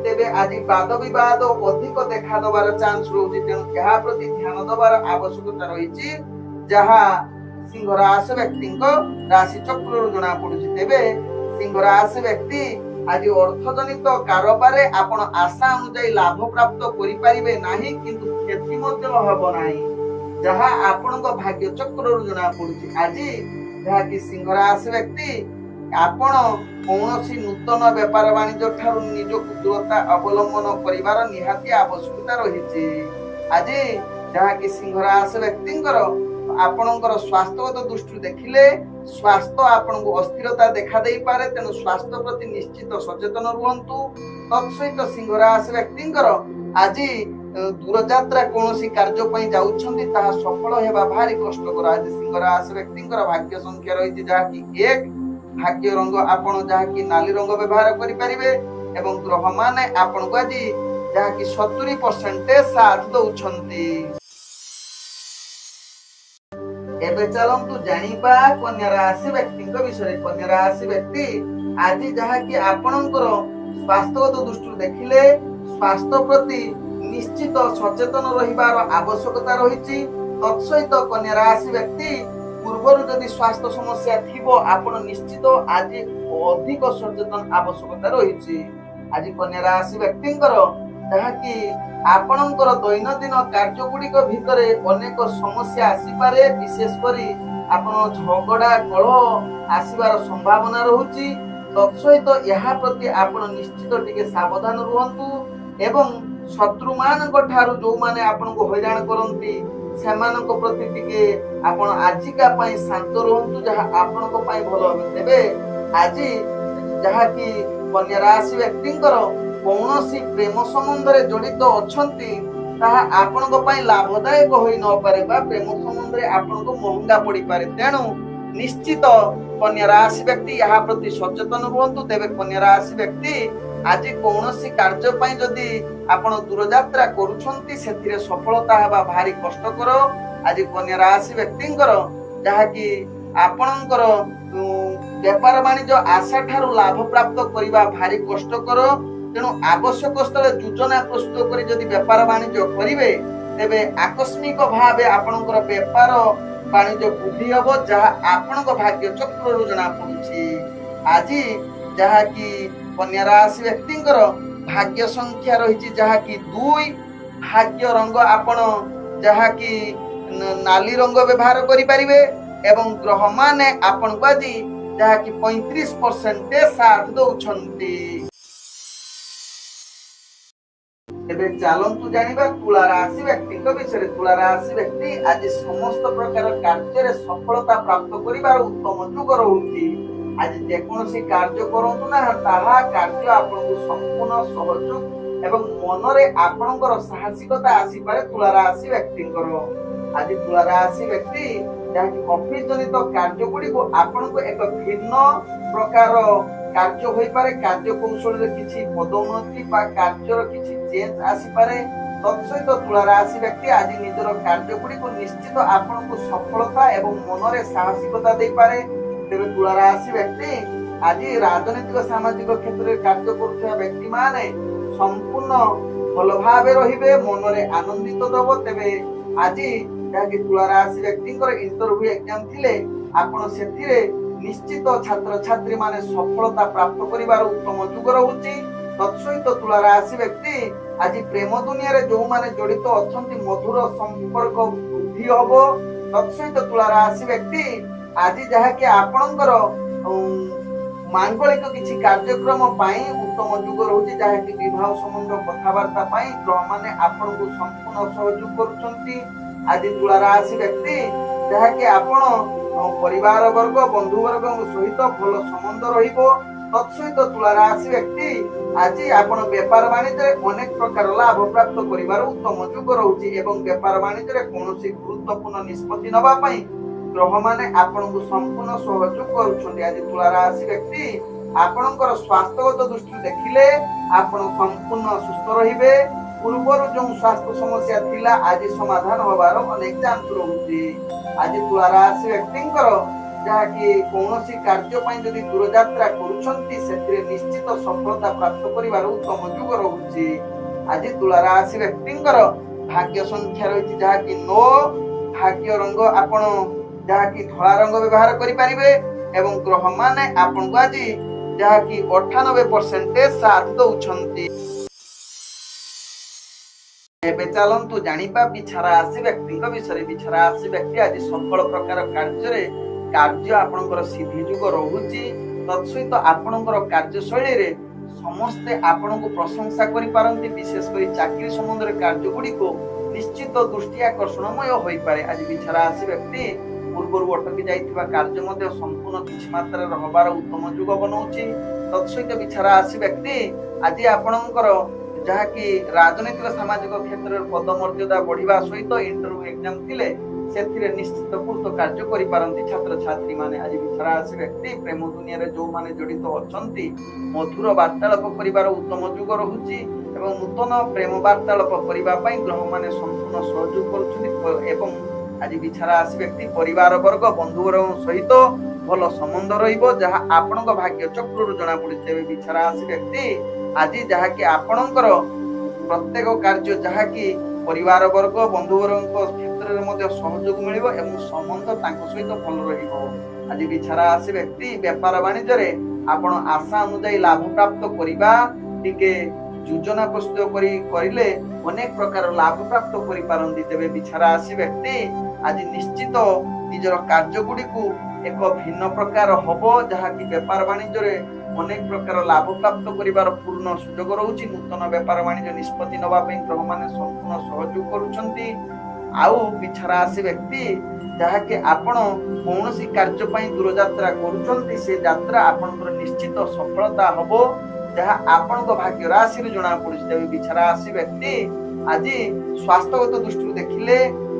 तेबे आज वाद विवाद अधिक देखा दबार चांस रहुछि। तेणु यहा प्रति ध्यान दबार आवश्यकता रहिछि जहा सिंह राशि व्यक्ति राशि चक्र जना पड़ुछि। तेबे सिंह राशि व्यक्ति आज अर्थ जनित कारोबार आपण आशा अनुसार लाभ प्राप्त करि परिबे नाही, किंतु क्षति मध्य हबो नाही जहा आपनक भाग्य चक्र जना पड़ुछि। आज जहा कि सिंह राशि व्यक्ति आपण कौनसी नूतन व्यापार वाणिज्य ठारू निजको दूरता अवलंबन करिवार निहाती आवश्यकता रहिछि। आज जहा कि सिंह राशि व्यक्तिंकर आपणकर स्वास्थ्यगत दृष्टि देखिले स्वास्थ्य आपनको अस्थिरता देखा देई पारे। तेणु स्वास्थ्य प्रति निश्चित सचेतन रुहंतु। तत्सहित सिंह राशि व्यक्तिंकर आज दूरयात्रा कौनसी कार्य पई जाउछंती ताहा सफल हेबा भारी कष्टकर। आज सिंह राशि व्यक्तिंकर भाग्य संख्या रहिछि जहा कि 1, भाग्य रंग आपण जहा कि नाली रंग व्यवहार करि परिबे एवं ग्रह माने आपण को आज जहा कि 70% साथ दउछंती। एबे चलंतु जानिबा कन्या राशि व्यक्ति विषय। कन्या राशि व्यक्ति आज जहा कि आपणकर स्वास्थ्यगत दृष्टि देखिले स्वास्थ्य प्रति निश्चित सचेतन रहिबार आवश्यकता रहिछि। तत्सहित कन्या राशि व्यक्ति पूर्वर जदि स्वास्थ्य समस्या थिबो आपण निश्चित आज अधिक सचेतन आवश्यकता रहिछि। आज कन्या राशि व्यक्तिंकर जहा कि आपणकर दैनंदिन कार्य गुड़िक भितरे अनेक समस्या आसीपारे। विशेष करी आपण झगड़ा कलह आसीबार संभावना रहुछि। तत्सहित यहा प्रति आपण निश्चित टिके सावधान रुहंतु एवं शत्रु मानक ठारू जो माने आपनको हैरान करंती सेमानक प्रति टिके आपण आजिका पई शांत रहंतु जहा आपनको पई भलो होबे। तेबे आज जहा कि कन्या राशि व्यक्तिंकर कौनसी प्रेम संबंध रे जड़ित अछंती ताहा आपनको पई लाभदायक होई न पारे बा प्रेम संबंध रे आपनको महंगा पड़ी पारे। तेणु निश्चित कन्या राशि व्यक्ति यहा प्रति सचेतन रुहंतु। तेबे कन्या राशि व्यक्ति आज कौनसी कार्य पई जदि आपण दूरयात्रा करूछंती सेथिरे सफलता हेबा भारी कष्टकर। आज कन्या राशि व्यक्तिंकर जहा कि आपणकर व्यापार वाणिज्य आशा ठारू लाभ प्राप्त करिबा भारी कष्टकर। तेणु आवश्यक स्थले योजना प्रस्तुत करी जदि व्यापार वाणिज्य करिवे तेबे आकस्मिक भावे आपणकर व्यापार वाणिज्य वृद्धि हबो जहा आपणक भाग्य चक्र जना पड़ुछि। आज जहा कि कन्या राशि व्यक्तिंकर भाग्य संख्या रहिछि जहा कि 2, भाग्य रंग आपण जहा कि नाली रंग व्यवहार करि परिबे एवं ग्रह माने आपण को आज जहा कि 35% साथ दउछंती। एबे चालंतु जानिबा तुला राशि व्यक्ति विषय। तुला राशि व्यक्ति आज समस्त प्रकार कार्य रे सफलता प्राप्त करिबार उत्तम युग रहुछि। आज जेकोसी कार्य करंतु ना ताहा कार्य आपनको संपूर्ण सहयोग एवं मनरे आपनकर साहसिकता आसी पारे तुला राशि व्यक्तिंकर। आज तुला राशि व्यक्ति जहां ऑफिस जनित कार्य गुडी को आपनको एक भिन्न प्रकार कार्य होई पारे। कार्य कौशल रे किछि पदोन्नति बा कार्य रो किछि चेंज आसी पारे। तत्सहित तुला राशि व्यक्ति आज निजर कार्य गुडी को निश्चित आपनको सफलता एवं मनरे साहसिकता दे पारे। तेरे तुला राशि व्यक्ति आज राजनीतिक सामाजिक क्षेत्र में कार्य करुवा व्यक्ति माने संपूर्ण भल भाव रहिबे मनरे आनंदित दब। तेबे आज जहाँकि तुला राशि व्यक्तिंकर इंटरव्यू एग्जाम थिले आपण सेथिरे निश्चित छात्र छात्री माने सफलता प्राप्त करिवार उत्तम युग रहुछि। तत्सहित तुला राशि व्यक्ति आज प्रेम दुनिया रे जो माने जड़ित अछंती मधुर संपर्क वृद्धि हबो। तत्सहित तुला राशि व्यक्ति आज जहाँकि आपणकर मांगलिक किछि कार्यक्रम पाई उत्तम युग रहुछि जहाँकि विवाह संबंध कथावार्ता पाई ग्रह माने आपणको संपूर्ण सहयोग करूछंती। आज तुला राशि व्यक्ति जहाँकि आपण परिवार वर्ग बंधु वर्ग सहित भल संबंध रहिबो। ତତ୍ସହିତ ତୁଳା ରାଶି ବ୍ୟକ୍ତି ଆଜି ଆପଣ ବେପାର ବାଣିଜ୍ୟରେ ଅନେକ ପ୍ରକାର ଲାଭ ପ୍ରାପ୍ତ କରିବାର ଉତ୍ତମ ଯୋଗ ରହୁଛି ଏବଂ ବେପାର ବାଣିଜ୍ୟରେ କୌଣସି ଗୁରୁତ୍ୱପୂର୍ଣ୍ଣ ନିଷ୍ପତ୍ତି ନେବା ପାଇଁ ଗ୍ରହମାନେ ଆପଣଙ୍କୁ ସମ୍ପୂର୍ଣ୍ଣ ସହଯୋଗ କରୁଛନ୍ତି। ଆଜି ତୁଳା ରାଶି ବ୍ୟକ୍ତି ଆପଣଙ୍କର ସ୍ୱାସ୍ଥ୍ୟଗତ ଦୃଷ୍ଟିରୁ ଦେଖିଲେ ଆପଣ ସମ୍ପୂର୍ଣ୍ଣ ସୁସ୍ଥ ରହିବେ। ପୂର୍ବରୁ ଯେଉଁ ସ୍ୱାସ୍ଥ୍ୟ ସମସ୍ୟା ଥିଲା ଆଜି ସମାଧାନ ହବାର ଅନେକ ଚାନ୍ସ ରହୁଛି। ଆଜି ତୁଳା ରାଶି ବ୍ୟକ୍ତିଙ୍କର ଯାହାକି କୌଣସି କାର୍ଯ୍ୟ ପାଇଁ ଯଦି ଦୂରଯାତ୍ରା କରୁଛନ୍ତି ସେଥିରେ ନିଶ୍ଚିତ ସଫଳତା ପ୍ରାପ୍ତ କରିବାର ଉତ୍ତମ ଯୋଗ ରହୁଛି। ଆଜି ତୁଳା ରାଶି ବ୍ୟକ୍ତିଙ୍କର ଭାଗ୍ୟ ସଂଖ୍ୟା ରହିଛି ଯାହାକି 9, ଭାଗ୍ୟ ରଙ୍ଗ ଆପଣ ଯାହାକି ଧଳା ରଙ୍ଗ ବ୍ୟବହାର କରିପାରିବେ ଏବଂ ଗ୍ରହମାନେ ଆପଣଙ୍କୁ ଆଜି ଯାହାକି 98% ସାଥ ଦଉଛନ୍ତି। ଏବେ ଚାଲନ୍ତୁ ଜାଣିବା ବିଛା ରାଶି ବ୍ୟକ୍ତିଙ୍କ ବିଷୟରେ। ବିଛା ରାଶି ବ୍ୟକ୍ତି ଆଜି ସକଳ ପ୍ରକାର କାର୍ଯ୍ୟ ଆପଣଙ୍କର ସିଦ୍ଧି ଯୁଗ ରହୁଛି। ତତ୍ସହିତ ଆପଣଙ୍କର କାର୍ଯ୍ୟଶୈଳୀରେ ସମସ୍ତେ ଆପଣଙ୍କୁ ପ୍ରଶଂସା କରିପାରନ୍ତି। ବିଶେଷ କରି ଚାକିରି ସମ୍ବନ୍ଧରେ କାର୍ଯ୍ୟ ଗୁଡ଼ିକୁ ନିଶ୍ଚିତ ଦୃଷ୍ଟି ଆକର୍ଷଣମୟ ହୋଇପାରେ। ଆଜି ବିଛା ରାଶି ବ୍ୟକ୍ତି ପୂର୍ବରୁ ଅଟକି ଯାଇଥିବା କାର୍ଯ୍ୟ ମଧ୍ୟ ସମ୍ପୂର୍ଣ୍ଣ କିଛି ମାତ୍ରାରେ ହବାର ଉତ୍ତମ ଯୁଗ ବନଉଛି। ତତ୍ସହିତ ବିଛା ରାଶି ବ୍ୟକ୍ତି ଆଜି ଆପଣଙ୍କର ଯାହାକି ରାଜନୈତିକ ସାମାଜିକ କ୍ଷେତ୍ରରେ ପଦମର୍ଯ୍ୟାଦା ବଢିବା ସହିତ ଇଣ୍ଟରଭ୍ୟୁ ଏକ୍ଜାମ ଥିଲେ ସେଥିରେ ନିଶ୍ଚିତ କୃତ କାର୍ଯ୍ୟ କରିପାରନ୍ତି ଛାତ୍ରଛାତ୍ରୀ ମାନେ। ଆଜି ବିଛା ରାଶି ବ୍ୟକ୍ତି ପ୍ରେମ ଦୁନିଆରେ ଯୋଉମାନେ ଜଡିତ ଅଛନ୍ତି ମଧୁର ବାର୍ତ୍ତାଳାପ କରିବାର ଉତ୍ତମ ଯୁଗ ରହୁଛି ଏବଂ ନୂତନ ପ୍ରେମ ବାର୍ତ୍ତାଳାପ କରିବା ପାଇଁ ଗ୍ରହମାନେ ସମ୍ପୂର୍ଣ୍ଣ ସହଯୋଗ କରୁଛନ୍ତି ଏବଂ ଆଜି ବିଛା ରାଶି ବ୍ୟକ୍ତି ପରିବାର ବର୍ଗ ବନ୍ଧୁବର୍ଗ ସହିତ ଭଲ ସମ୍ବନ୍ଧ ରହିବ ଯାହା ଆପଣଙ୍କ ଭାଗ୍ୟ ଚକ୍ରରୁ ଜଣା ପଡୁଛି। ତେବେ ବିଛା ରାଶି ବ୍ୟକ୍ତି ଆଜି ଯାହାକି ଆପଣଙ୍କର ପ୍ରତ୍ୟେକ କାର୍ଯ୍ୟ ଯାହାକି ପରିବାର ବର୍ଗ ବନ୍ଧୁବର୍ଗଙ୍କ କ୍ଷେତ୍ରରେ ମଧ୍ୟ ସହଯୋଗ ମିଳିବ ଏବଂ ସମ୍ବନ୍ଧ ତାଙ୍କ ସହିତ ଭଲ ରହିବ। ଆଜି ବିଛା ରାଶି ବ୍ୟକ୍ତି ବେପାର ବାଣିଜ୍ୟରେ ଆପଣ ଆଶା ଅନୁଯାୟୀ ଲାଭ ପ୍ରାପ୍ତ କରିବା ଟିକେ ଯୋଜନା ପ୍ରସ୍ତୁତ କରିଲେ ଅନେକ ପ୍ରକାର ଲାଭ ପ୍ରାପ୍ତ କରିପାରନ୍ତି। ତେବେ ବିଛା ରାଶି ବ୍ୟକ୍ତି ଆଜି ନିଶ୍ଚିତ ନିଜର କାର୍ଯ୍ୟ ଗୁଡିକୁ ଏକ ଭିନ୍ନ ପ୍ରକାର ହବ ଯାହାକି ବେପାର ବାଣିଜ୍ୟରେ ଅନେକ ପ୍ରକାର ଲାଭ ପ୍ରାପ୍ତ କରିବାର ପୂର୍ଣ୍ଣ ସୁଯୋଗ ରହୁଛି। ନୂତନ ବେପାର ବାଣିଜ୍ୟ ନିଷ୍ପତ୍ତି ନେବା ପାଇଁ ଗ୍ରହମାନେ ସମ୍ପୂର୍ଣ୍ଣ ସହଯୋଗ କରୁଛନ୍ତି। ଆଉ ବିଛା ରାଶି ବ୍ୟକ୍ତି ଯାହାକି ଆପଣ କୌଣସି କାର୍ଯ୍ୟ ପାଇଁ ଦୂରଯାତ୍ରା କରୁଛନ୍ତି ସେ ଯାତ୍ରା ଆପଣଙ୍କର ନିଶ୍ଚିତ ସଫଳତା ହବ ଯାହା ଆପଣଙ୍କ ଭାଗ୍ୟ ରାଶିରୁ ଜଣା ପଡୁଛି। ତେବେ ବିଛା ରାଶି ବ୍ୟକ୍ତି ଆଜି ସ୍ୱାସ୍ଥ୍ୟଗତ ଦୃଷ୍ଟିରୁ ଦେଖିଲେ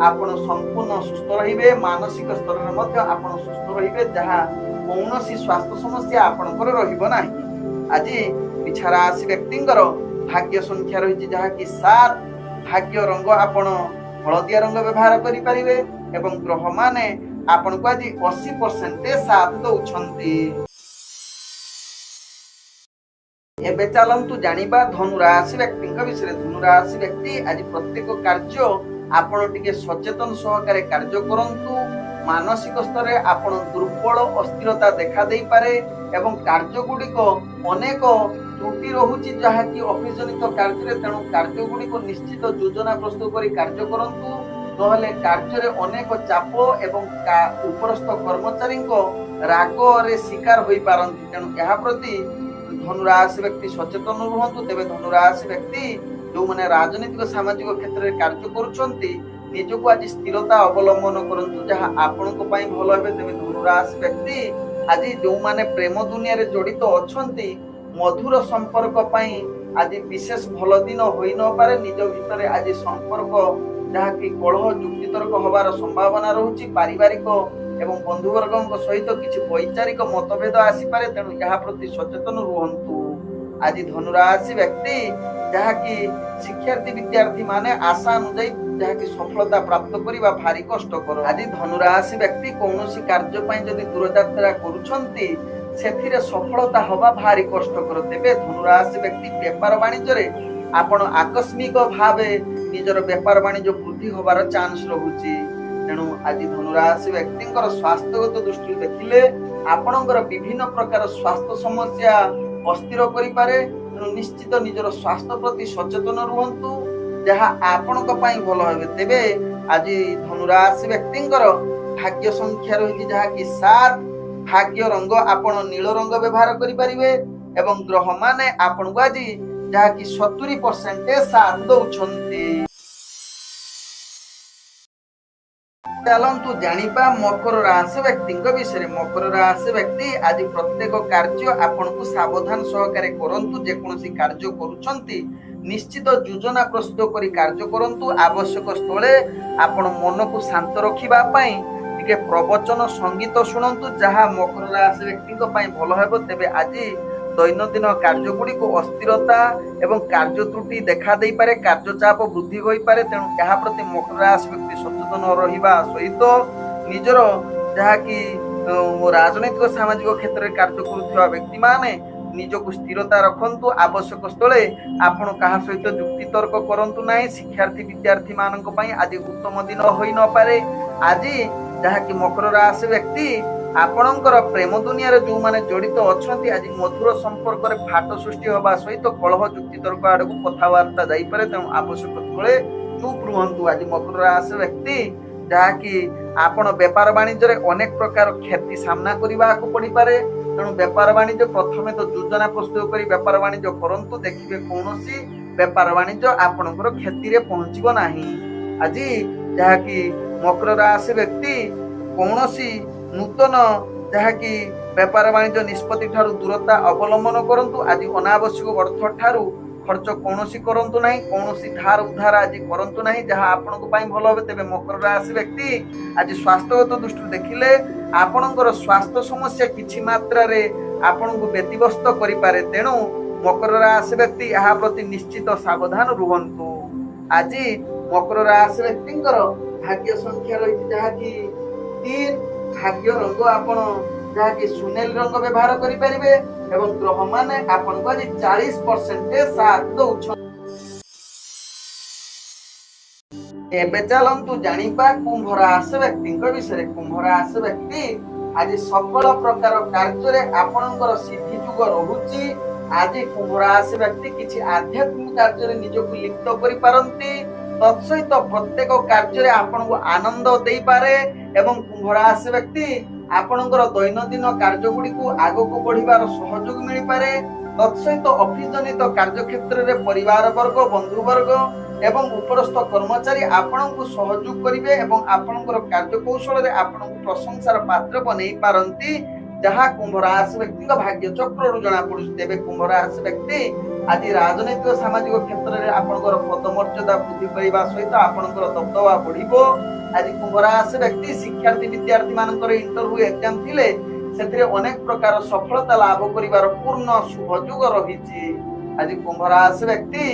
ଆପଣ ସମ୍ପୂର୍ଣ୍ଣ ସୁସ୍ଥ ରହିବେ। ମାନସିକ ସ୍ତରରେ ମଧ୍ୟ ଆପଣ ସୁସ୍ଥ ରହିବେ ଯାହା କୌଣସି ସ୍ୱାସ୍ଥ୍ୟ ସମସ୍ୟା ଆପଣଙ୍କର ରହିବ ନାହିଁ। ଆଜି ବିଛା ରାଶି ବ୍ୟକ୍ତିଙ୍କର ଭାଗ୍ୟ ସଂଖ୍ୟା ରହିଛି ଯାହାକି 7, ଭାଗ୍ୟ ରଙ୍ଗ ଆପଣ ହଳଦିଆ ରଙ୍ଗ ବ୍ୟବହାର କରିପାରିବେ ଏବଂ ଗ୍ରହମାନେ ଆପଣଙ୍କୁ ଆଜି 80% ସାଥ ଦଉଛନ୍ତି। ଏବେ ଚାଲନ୍ତୁ ଜାଣିବା ଧନୁ ରାଶି ବ୍ୟକ୍ତିଙ୍କ ବିଷୟରେ। ଧନୁ ରାଶି ବ୍ୟକ୍ତି ଆଜି ପ୍ରତ୍ୟେକ କାର୍ଯ୍ୟ ଆପଣ ଟିକେ ସଚେତନ ସହକାରେ କାର୍ଯ୍ୟ କରନ୍ତୁ। ମାନସିକ ସ୍ତରରେ ଆପଣ ଦୁର୍ବଳ ଅସ୍ଥିରତା ଦେଖା ଦେଇପାରେ ଏବଂ କାର୍ଯ୍ୟ ଗୁଡିକ ଅନେକ ତ୍ରୁଟି ରହୁଛି ଯାହାକି ଅଫିସ ଜନିତ କାର୍ଯ୍ୟରେ। ତେଣୁ କାର୍ଯ୍ୟ ଗୁଡିକୁ ନିଶ୍ଚିତ ଯୋଜନା ପ୍ରସ୍ତୁତ କରି କାର୍ଯ୍ୟ କରନ୍ତୁ ନହେଲେ କାର୍ଯ୍ୟରେ ଅନେକ ଚାପ ଏବଂ ଉପରସ୍ଥ କର୍ମଚାରୀଙ୍କ ରାଗରେ ଶିକାର ହୋଇପାରନ୍ତି। ତେଣୁ ଏହା ପ୍ରତି ଧନୁ ରାଶି ବ୍ୟକ୍ତି ସଚେତନ ରୁହନ୍ତୁ। ତେବେ ଧନୁ ରାଶି ବ୍ୟକ୍ତି ଯୋଉମାନେ ରାଜନୈତିକ ସାମାଜିକ କ୍ଷେତ୍ରରେ କାର୍ଯ୍ୟ କରୁଛନ୍ତି ନିଜକୁ ଆଜି ସ୍ଥିରତା ଅବଲମ୍ବନ କରନ୍ତୁ ଯାହା ଆପଣଙ୍କ ପାଇଁ ଭଲ ହେବ। ତେବେ ଧନୁ ରାଶି ବ୍ୟକ୍ତି ଆଜି ଯୋଉମାନେ ପ୍ରେମ ଦୁନିଆରେ ଜଡିତ ଅଛନ୍ତି ମଧୁର ସମ୍ପର୍କ ପାଇଁ ଆଜି ବିଶେଷ ଭଲ ଦିନ ହୋଇନପାରେ। ନିଜ ଭିତରେ ଆଜି ସମ୍ପର୍କ ଯାହାକି କଳହ ଯୁକ୍ତିତର୍କ ହବାର ସମ୍ଭାବନା ରହୁଛି। ପାରିବାରିକ ଏବଂ ବନ୍ଧୁବର୍ଗଙ୍କ ସହିତ କିଛି ବୈଚାରିକ ମତଭେଦ ଆସିପାରେ। ତେଣୁ ଏହା ପ୍ରତି ସଚେତନ ରୁହନ୍ତୁ। ଆଜି ଧନୁ ରାଶି ବ୍ୟକ୍ତି ଯାହାକି ଶିକ୍ଷାର୍ଥୀ ବିଦ୍ୟାର୍ଥୀ ମାନେ ଆଶା ଅନୁଯାୟୀ ଯାହାକି ସଫଳତା ପ୍ରାପ୍ତ କରିବା ଭାରି କଷ୍ଟକର। ଆଜି ଧନୁ ରାଶି ବ୍ୟକ୍ତି କୌଣସି କାର୍ଯ୍ୟ ପାଇଁ ଯଦି ଦୂରଯାତ୍ରା କରୁଛନ୍ତି ସେଥିରେ ସଫଳତା ହବା ଭାରି କଷ୍ଟକର। ତେବେ ଧନୁ ରାଶି ବ୍ୟକ୍ତି ବେପାର ବାଣିଜ୍ୟରେ ଆପଣ ଆକସ୍ମିକ ଭାବେ ନିଜର ବେପାର ବାଣିଜ୍ୟ ବୃଦ୍ଧି ହବାର ଚାନ୍ସ ରହୁଛି। ତେଣୁ ଆଜି ଧନୁ ରାଶି ବ୍ୟକ୍ତିଙ୍କର ସ୍ୱାସ୍ଥ୍ୟଗତ ଦୃଷ୍ଟିରୁ ଦେଖିଲେ ଆପଣଙ୍କର ବିଭିନ୍ନ ପ୍ରକାର ସ୍ୱାସ୍ଥ୍ୟ ସମସ୍ୟା ଅସ୍ଥିର କରିପାରେ। ତେଣୁ ନିଶ୍ଚିତ ନିଜର ସ୍ୱାସ୍ଥ୍ୟ ପ୍ରତି ସଚେତନ ରୁହନ୍ତୁ ଯାହା ଆପଣଙ୍କ ପାଇଁ ଭଲ হবে। ତେବେ ଆଜି ଧନୁ ରାଶି ବ୍ୟକ୍ତିଙ୍କର ଭାଗ୍ୟ ସଂଖ୍ୟା ରହିଛି ଯାହାକି 7, ଭାଗ୍ୟ ରଙ୍ଗ ଆପଣ ନୀଳ ରଙ୍ଗ ବ୍ୟବହାର କରିପାରିବେ ଏବଂ ଗ୍ରହମାନେ ଆପଣଙ୍କୁ ଆଜି ଯାହାକି 70% ସାଥ ଦଉଛନ୍ତି। ଚାଲନ୍ତୁ ଜାଣିବା ମକର ରାଶି ବ୍ୟକ୍ତିଙ୍କ ବିଷୟରେ। ମକର ରାଶି ବ୍ୟକ୍ତି ଆଜି ପ୍ରତ୍ୟେକ କାର୍ଯ୍ୟ ଆପଣଙ୍କୁ ସାବଧାନ ସହକାରେ କରନ୍ତୁ। ଯେକୌଣସି କାର୍ଯ୍ୟ କରୁଛନ୍ତି ନିଶ୍ଚିତ ଯୋଜନା ପ୍ରସ୍ତୁତ କରି କାର୍ଯ୍ୟ କରନ୍ତୁ। ଆବଶ୍ୟକ ସ୍ଥଳେ ଆପଣ ମନକୁ ଶାନ୍ତ ରଖିବା ପାଇଁ ଟିକେ ପ୍ରବଚନ ସଙ୍ଗୀତ ଶୁଣନ୍ତୁ, ଯାହା ମକର ରାଶି ବ୍ୟକ୍ତିଙ୍କ ପାଇଁ ଭଲ ହେବ। ତେବେ ଆଜି ଦୈନନ୍ଦିନ କାର୍ଯ୍ୟଗୁଡ଼ିକୁ ଅସ୍ଥିରତା ଏବଂ କାର୍ଯ୍ୟ ତ୍ରୁଟି ଦେଖା ଦେଇପାରେ, କାର୍ଯ୍ୟଚାପ ବୃଦ୍ଧି ହୋଇପାରେ। ତେଣୁ ଏହା ପ୍ରତି ମକର ରାଶି ବ୍ୟକ୍ତି ସଚେତନ ରହିବା ସହିତ ନିଜର ଯାହାକି ରାଜନୈତିକ ସାମାଜିକ କ୍ଷେତ୍ରରେ କାର୍ଯ୍ୟ କରୁଥିବା ବ୍ୟକ୍ତିମାନେ ନିଜକୁ ସ୍ଥିରତା ରଖନ୍ତୁ। ଆବଶ୍ୟକ ସ୍ଥଳେ ଆପଣ କାହା ସହିତ ଯୁକ୍ତି ତର୍କ କରନ୍ତୁ ନାହିଁ। ଶିକ୍ଷାର୍ଥୀ ବିଦ୍ୟାର୍ଥୀ ମାନଙ୍କ ପାଇଁ ଆଜି ଉତ୍ତମ ଦିନ ହୋଇନପାରେ। ଆଜି ଯାହାକି ମକର ରାଶି ବ୍ୟକ୍ତି ଆପଣଙ୍କର ପ୍ରେମ ଦୁନିଆରେ ଯୋଉମାନେ ଜଡ଼ିତ ଅଛନ୍ତି ଆଜି ମଧୁର ସମ୍ପର୍କରେ ଫାଟ ସୃଷ୍ଟି ହେବା ସହିତ କଳହ ଯୁକ୍ତି ତର୍କ ଆଡ଼କୁ କଥାବାର୍ତ୍ତା ଯାଇପାରେ। ତେଣୁ ଆବଶ୍ୟକ ସ୍ଥଳେ ଚୁପ୍ ରୁହନ୍ତୁ। ଆଜି ମକର ରାଶି ବ୍ୟକ୍ତି ଯାହାକି ଆପଣ ବେପାର ବାଣିଜ୍ୟରେ ଅନେକ ପ୍ରକାର କ୍ଷତି ସାମ୍ନା କରିବାକୁ ପଡ଼ିପାରେ। ତେଣୁ ବେପାର ବାଣିଜ୍ୟ ପ୍ରଥମେ ତ ଯୋଜନା ପ୍ରସ୍ତୁତ କରି ବେପାର ବାଣିଜ୍ୟ କରନ୍ତୁ। ଦେଖିବେ କୌଣସି ବେପାର ବାଣିଜ୍ୟ ଆପଣଙ୍କର କ୍ଷତିରେ ପହଞ୍ଚିବ ନାହିଁ। ଆଜି ଯାହାକି ମକର ରାଶି ବ୍ୟକ୍ତି କୌଣସି ନୂତନ ଯାହାକି ବେପାର ବାଣିଜ୍ୟ ନିଷ୍ପତ୍ତି ଠାରୁ ଦୂରତା ଅବଲମ୍ବନ କରନ୍ତୁ। ଆଜି ଅନାବଶ୍ୟକ ଅର୍ଥ ଠାରୁ ଖର୍ଚ୍ଚ କୌଣସି କରନ୍ତୁ ନାହିଁ। କୌଣସି ଧାର ଉଧାର ଆଜି କରନ୍ତୁ ନାହିଁ, ଯାହା ଆପଣଙ୍କ ପାଇଁ ଭଲ হবে। ତେବେ ମକର ରାଶି ବ୍ୟକ୍ତି ଆଜି ସ୍ୱାସ୍ଥ୍ୟଗତ ଦୃଷ୍ଟିରୁ ଦେଖିଲେ ଆପଣଙ୍କର ସ୍ୱାସ୍ଥ୍ୟ ସମସ୍ୟା କିଛି ମାତ୍ରାରେ ଆପଣଙ୍କୁ ବ୍ୟତିବ୍ୟସ୍ତ କରିପାରେ। ତେଣୁ ମକର ରାଶି ବ୍ୟକ୍ତି ଏହା ପ୍ରତି ନିଶ୍ଚିତ ସାବଧାନ ରୁହନ୍ତୁ। ଆଜି ମକର ରାଶି ବ୍ୟକ୍ତିଙ୍କର ଭାଗ୍ୟ ସଂଖ୍ୟା ରହିଛି ଯାହାକି 3। ଭାଗ୍ୟ ରଙ୍ଗ ଆପଣ ଯାହାକି ସୁନେଲି ରଙ୍ଗ ବ୍ୟବହାର କରିପାରିବେ ଏବଂ ଗ୍ରହମାନେ ଆପଣଙ୍କୁ ଆଜି 40% ସାଥ ଦଉଛନ୍ତି। ଏବେ ଚାଲନ୍ତୁ ଜାଣିବା କୁମ୍ଭ ରାଶି ବ୍ୟକ୍ତିଙ୍କ ବିଷୟରେ। କୁମ୍ଭ ରାଶି ବ୍ୟକ୍ତି ଆଜି ସକଳ ପ୍ରକାର କାର୍ଯ୍ୟରେ ଆପଣଙ୍କର ସିଦ୍ଧି ଯୁଗ ରହୁଛି। ଆଜି କୁମ୍ଭ ରାଶି ବ୍ୟକ୍ତି କିଛି ଆଧ୍ୟାତ୍ମିକ କାର୍ଯ୍ୟରେ ନିଜକୁ ଲିପ୍ତ କରିପାରନ୍ତି। ତତ୍ସହିତ ପ୍ରତ୍ୟେକ କାର୍ଯ୍ୟରେ ଆପଣଙ୍କୁ ଆନନ୍ଦ ଦେଇପାରେ ଏବଂ କୁମ୍ଭ ରାଶି ବ୍ୟକ୍ତି ଆପଣଙ୍କର ଦୈନନ୍ଦିନ କାର୍ଯ୍ୟଗୁଡ଼ିକୁ ଆଗକୁ ବଢିବାର ସହଯୋଗ ମିଳିପାରେ। ତତ୍ସହିତ ଅଫିସ ଜନିତ କାର୍ଯ୍ୟକ୍ଷେତ୍ରରେ ପରିବାର ବର୍ଗ, ବନ୍ଧୁବର୍ଗ ଏବଂ ଉପରସ୍ଥ କର୍ମଚାରୀ ଆପଣଙ୍କୁ ସହଯୋଗ କରିବେ ଏବଂ ଆପଣଙ୍କର କାର୍ଯ୍ୟକୌଶଳରେ ଆପଣଙ୍କୁ ପ୍ରଶଂସାର ପାତ୍ର ବନେଇ ପାରନ୍ତି, ଯାହା କୁମ୍ଭ ରାଶି ବ୍ୟକ୍ତିଙ୍କ ଭାଗ୍ୟ ଚକ୍ରରୁ ଜଣାପଡୁଛି। ତେବେ କୁମ୍ଭ ରାଶି ବ୍ୟକ୍ତି ଆଜି ରାଜନୈତିକ ସାମାଜିକ କ୍ଷେତ୍ରରେ ଆପଣଙ୍କର ପଦମର୍ଯ୍ୟାଦା ବୃଦ୍ଧି କରିବା ସହିତ ଆପଣଙ୍କର ଦବଦବା ବଢିବ। ଆଜି କୁମ୍ଭ ରାଶି ବ୍ୟକ୍ତି ଶିକ୍ଷାର୍ଥୀ ବିଦ୍ୟାର୍ଥୀ ମାନଙ୍କର ଇଣ୍ଟରଭ୍ୟୁ ଏକ୍ଜାମ ଥିଲେ ସେଥିରେ ଅନେକ ପ୍ରକାର ସଫଳତା ଲାଭ କରିବାର ପୂର୍ଣ୍ଣ ଶୁଭ ଯୋଗ ରହିଛି। ଆଜି କୁମ୍ଭ ରାଶି ବ୍ୟକ୍ତି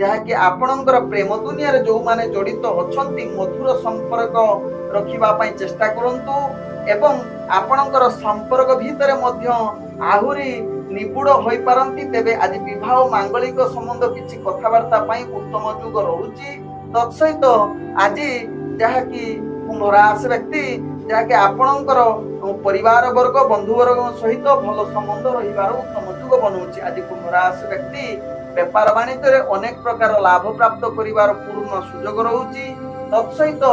ଯାହାକି ଆପଣଙ୍କର ପ୍ରେମ ଦୁନିଆରେ ଯୋଉମାନେ ଜଡ଼ିତ ଅଛନ୍ତି ମଧୁର ସମ୍ପର୍କ ରଖିବା ପାଇଁ ଚେଷ୍ଟା କରନ୍ତୁ ଏବଂ ଆପଣଙ୍କର ସମ୍ପର୍କ ଭିତରେ ମଧ୍ୟ ଆହୁରି ନିବିଡ଼ ହୋଇପାରନ୍ତି। ତେବେ ଆଜି ବିବାହ ମାଙ୍ଗଳିକ ସମ୍ବନ୍ଧ କିଛି କଥାବାର୍ତ୍ତା ପାଇଁ ଉତ୍ତମ ଯୁଗ ରହୁଛି। ତତ୍ସହିତ ଆଜି ଯାହାକି କୁମ୍ଭ ରାଶି ବ୍ୟକ୍ତି ଯାହାକି ଆପଣଙ୍କର ପରିବାର ବର୍ଗ, ବନ୍ଧୁବର୍ଗ ସହିତ ଭଲ ସମ୍ବନ୍ଧ ରହିବାର ଉତ୍ତମ ଯୁଗ ବନଉଛି। ଆଜି କୁମ୍ଭ ରାଶି ବ୍ୟକ୍ତି ବେପାର ବାଣିଜ୍ୟରେ ଅନେକ ପ୍ରକାର ଲାଭ ପ୍ରାପ୍ତ କରିବାର ପୂର୍ଣ୍ଣ ସୁଯୋଗ ରହୁଛି। ତତ୍ସହିତ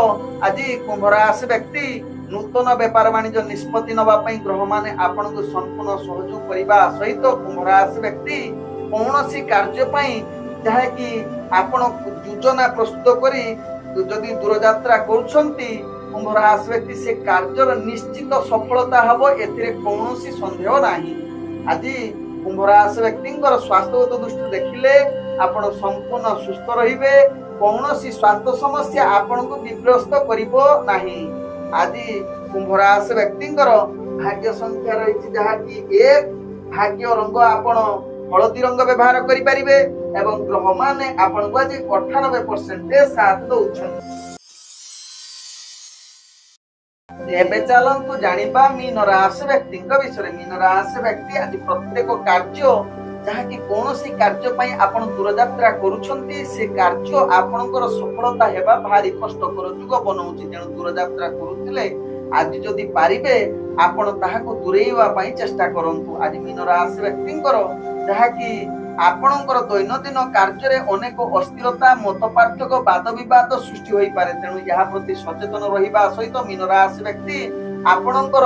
ଆଜି କୁମ୍ଭ ରାଶି ବ୍ୟକ୍ତି ନୂତନ ବେପାର ବାଣିଜ୍ୟ ନିଷ୍ପତ୍ତି ନେବା ପାଇଁ ଗ୍ରହମାନେ ଆପଣଙ୍କୁ ସମ୍ପୂର୍ଣ୍ଣ ସହଯୋଗ କରିବା ସହିତ କୁମ୍ଭ ରାଶି ବ୍ୟକ୍ତି କୌଣସି କାର୍ଯ୍ୟ ପାଇଁ ଯାହାକି ଆପଣ ଯୋଜନା ପ୍ରସ୍ତୁତ କରି ଯଦି ଦୂରଯାତ୍ରା କରୁଛନ୍ତି କୁମ୍ଭ ରାଶି ବ୍ୟକ୍ତି ସେ କାର୍ଯ୍ୟର ନିଶ୍ଚିତ ସଫଳତା ହେବ, ଏଥିରେ କୌଣସି ସନ୍ଦେହ ନାହିଁ। ଆଜି କୁମ୍ଭ ରାଶି ବ୍ୟକ୍ତିଙ୍କର ସ୍ୱାସ୍ଥ୍ୟଗତ ଦୃଷ୍ଟିରୁ ଦେଖିଲେ ଆପଣ ସମ୍ପୂର୍ଣ୍ଣ ସୁସ୍ଥ ରହିବେ। କୌଣସି ସ୍ୱାସ୍ଥ୍ୟ ସମସ୍ୟା ଆପଣଙ୍କୁ ବିବ୍ରସ୍ତ କରିବ ନାହିଁ। ଆଜି କୁମ୍ଭ ରାଶି ବ୍ୟକ୍ତିଙ୍କର ଭାଗ୍ୟ ସଂଖ୍ୟା ରହିଛି ଯାହାକି 1। ଭାଗ୍ୟ ରଙ୍ଗ ଆପଣ ହଳଦୀ ରଙ୍ଗ ବ୍ୟବହାର କରିପାରିବେ ଏବଂ ଗ୍ରହମାନେ ଆପଣଙ୍କୁ ଆଜି 98% ସାଥ ଦଉଛନ୍ତି। ଏବେ ଚାଲନ୍ତୁ ଜାଣିବା ମୀନ ରାଶି ବ୍ୟକ୍ତିଙ୍କ ବିଷୟରେ। ମୀନ ରାଶି ବ୍ୟକ୍ତି ଆଜି ପ୍ରତ୍ୟେକ କାର୍ଯ୍ୟ ଯାହାକି କୌଣସି କାର୍ଯ୍ୟ ପାଇଁ ଆପଣ ଦୂରଯାତ୍ରା କରୁଛନ୍ତି ସେ କାର୍ଯ୍ୟ ଆପଣଙ୍କର ସଫଳତା ହେବା ଭାରି କଷ୍ଟକର ଯୁଗ ବନଉଛି। ତେଣୁ ଦୂରଯାତ୍ରା କରୁଥିଲେ ଆଜି ଯଦି ପାରିବେ ଆପଣ ତାହାକୁ ଦୂରେଇବା ପାଇଁ ଚେଷ୍ଟା କରନ୍ତୁ। ଆଜି ମୀନ ରାଶି ବ୍ୟକ୍ତିଙ୍କର ଯାହାକି ଆପଣଙ୍କର ଦୈନନ୍ଦିନ କାର୍ଯ୍ୟରେ ଅନେକ ଅସ୍ଥିରତା, ମତ ପାର୍ଥକ୍ୟ, ବାଦ ବିବାଦ ସୃଷ୍ଟି ହୋଇପାରେ। ତେଣୁ ଏହା ପ୍ରତି ସଚେତନ ରହିବା ସହିତ ମୀନ ରାଶି ବ୍ୟକ୍ତି ଆପଣଙ୍କର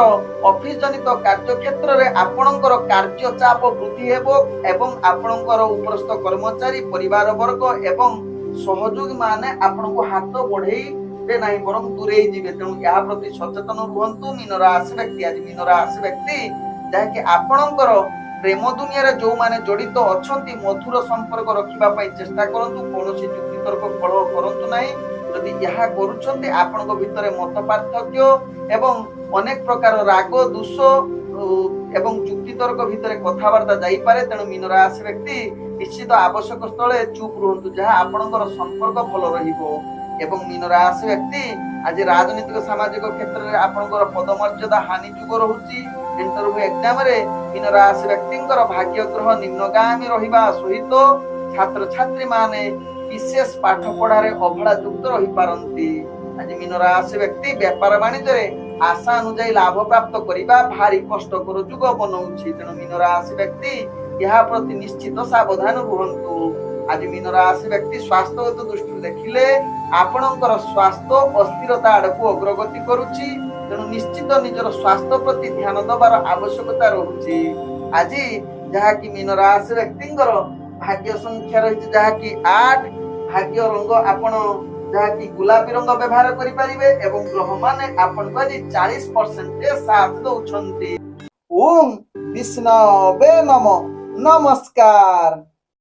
ଅଫିସ ଜନିତ କାର୍ଯ୍ୟକ୍ଷେତ୍ରରେ ଆପଣଙ୍କର କାର୍ଯ୍ୟ ଚାପ ବୃଦ୍ଧି ହେବ ଏବଂ ଆପଣଙ୍କର ଉପରସ୍ଥ କର୍ମଚାରୀ, ପରିବାର ବର୍ଗ ଏବଂ ସହଯୋଗୀ ମାନେ ଆପଣଙ୍କୁ ହାତ ବଢେଇ ଯିବେ ନାହିଁ ବରଂ ଦୂରେଇ ଯିବେ। ତେଣୁ ଏହା ପ୍ରତି ସଚେତନ ରୁହନ୍ତୁ ମୀନ ରାଶି ବ୍ୟକ୍ତି। ଆଜି ମୀନ ରାଶି ବ୍ୟକ୍ତି ଯାହାକି ଆପଣଙ୍କର ପ୍ରେମ ଦୁନିଆରେ ଯୋଉମାନେ ଜଡିତ ଅଛନ୍ତି ମଧୁର ସମ୍ପର୍କ ରଖିବା ପାଇଁ ଚେଷ୍ଟା କରନ୍ତୁ। କୌଣସି ଯୁକ୍ତିତର୍କ କଳହ କରନ୍ତୁ ନାହିଁ। ଯଦି ଏହା କରୁଛନ୍ତି ଆପଣଙ୍କ ଭିତରେ ମତ ପାର୍ଥକ୍ୟ ଏବଂ ଅନେକ ପ୍ରକାର ରାଗ ଦୋଷ ଏବଂ ଯୁକ୍ତିତର୍କ ଭିତରେ କଥାବାର୍ତ୍ତା ଯାଇପାରେ। ତେଣୁ ମୀନ ରାଶି ବ୍ୟକ୍ତି ନିଶ୍ଚିତ ଆବଶ୍ୟକ ସ୍ଥଳେ ଚୁପ୍ ରୁହନ୍ତୁ, ଯାହା ଆପଣଙ୍କର ସମ୍ପର୍କ ଭଲ ରହିବ। ଏବଂ ମୀନ ରାଶି ବ୍ୟକ୍ତି ଆଜି ରାଜନୈତିକ ସାମାଜିକ କ୍ଷେତ୍ରରେ ଆପଣଙ୍କର ପଦମର୍ଯ୍ୟାଦା ହାନି ଯୁଗ ରହୁଛି। ଇଣ୍ଟରଭ୍ୟୁ ଏକ୍ଜାମରେ ମୀନ ରାଶି ବ୍ୟକ୍ତିଙ୍କର ଭାଗ୍ୟ ଗ୍ରହ ନିମ୍ନଗାମୀ ରହିବା ସହିତ ଛାତ୍ରଛାତ୍ରୀ ମାନେ ବିଶେଷ ପାଠ ପଢାରେ ଅବହେଳା ଯୁକ୍ତ ରହିପାରନ୍ତି। ଆଜି ମୀନ ରାଶି ବ୍ୟକ୍ତି ବେପାର ବାଣିଜ୍ୟରେ ଆଶା ଅନୁଯାୟୀ ଲାଭ ପ୍ରାପ୍ତ କରିବା ଭାରି କଷ୍ଟକର ଯୁଗ ବନଉଛି। ତେଣୁ ମୀନ ରାଶି ବ୍ୟକ୍ତି ଏହା ପ୍ରତି ନିଶ୍ଚିତ ସାବଧାନ ରୁହନ୍ତୁ। ଆଜି ମୀନ ରାଶି ବ୍ୟକ୍ତି ସ୍ୱାସ୍ଥ୍ୟଗତ ଦୃଷ୍ଟିରୁ ଦେଖିଲେ ଆପଣଙ୍କର ସ୍ୱାସ୍ଥ୍ୟ ଅସ୍ଥିରତା ଆଡକୁ ଅଗ୍ରଗତି କରୁଛି। ତେଣୁ ନିଶ୍ଚିତ ନିଜର ସ୍ୱାସ୍ଥ୍ୟ ପ୍ରତି ଧ୍ୟାନ ଦେବାର ଆବଶ୍ୟକତା ରହୁଛି। ଆଜି ଯାହାକି ମୀନ ରାଶି ବ୍ୟକ୍ତିଙ୍କର ଭାଗ୍ୟ ସଂଖ୍ୟା ରହିଛି ଯାହାକି 8। ଭାଗ୍ୟ ରଙ୍ଗ ଆପଣ ଯାହାକି ଗୋଲାପୀ ରଙ୍ଗ ବ୍ୟବହାର କରିପାରିବେ ଏବଂ ଗ୍ରହ ମାନେ ଆପଣଙ୍କୁ ଆଜି 40% ସାଥ ଦଉଛନ୍ତି। ଓಂ ବିଷ୍ଣବେ ନମଃ। ନମସ୍କାର।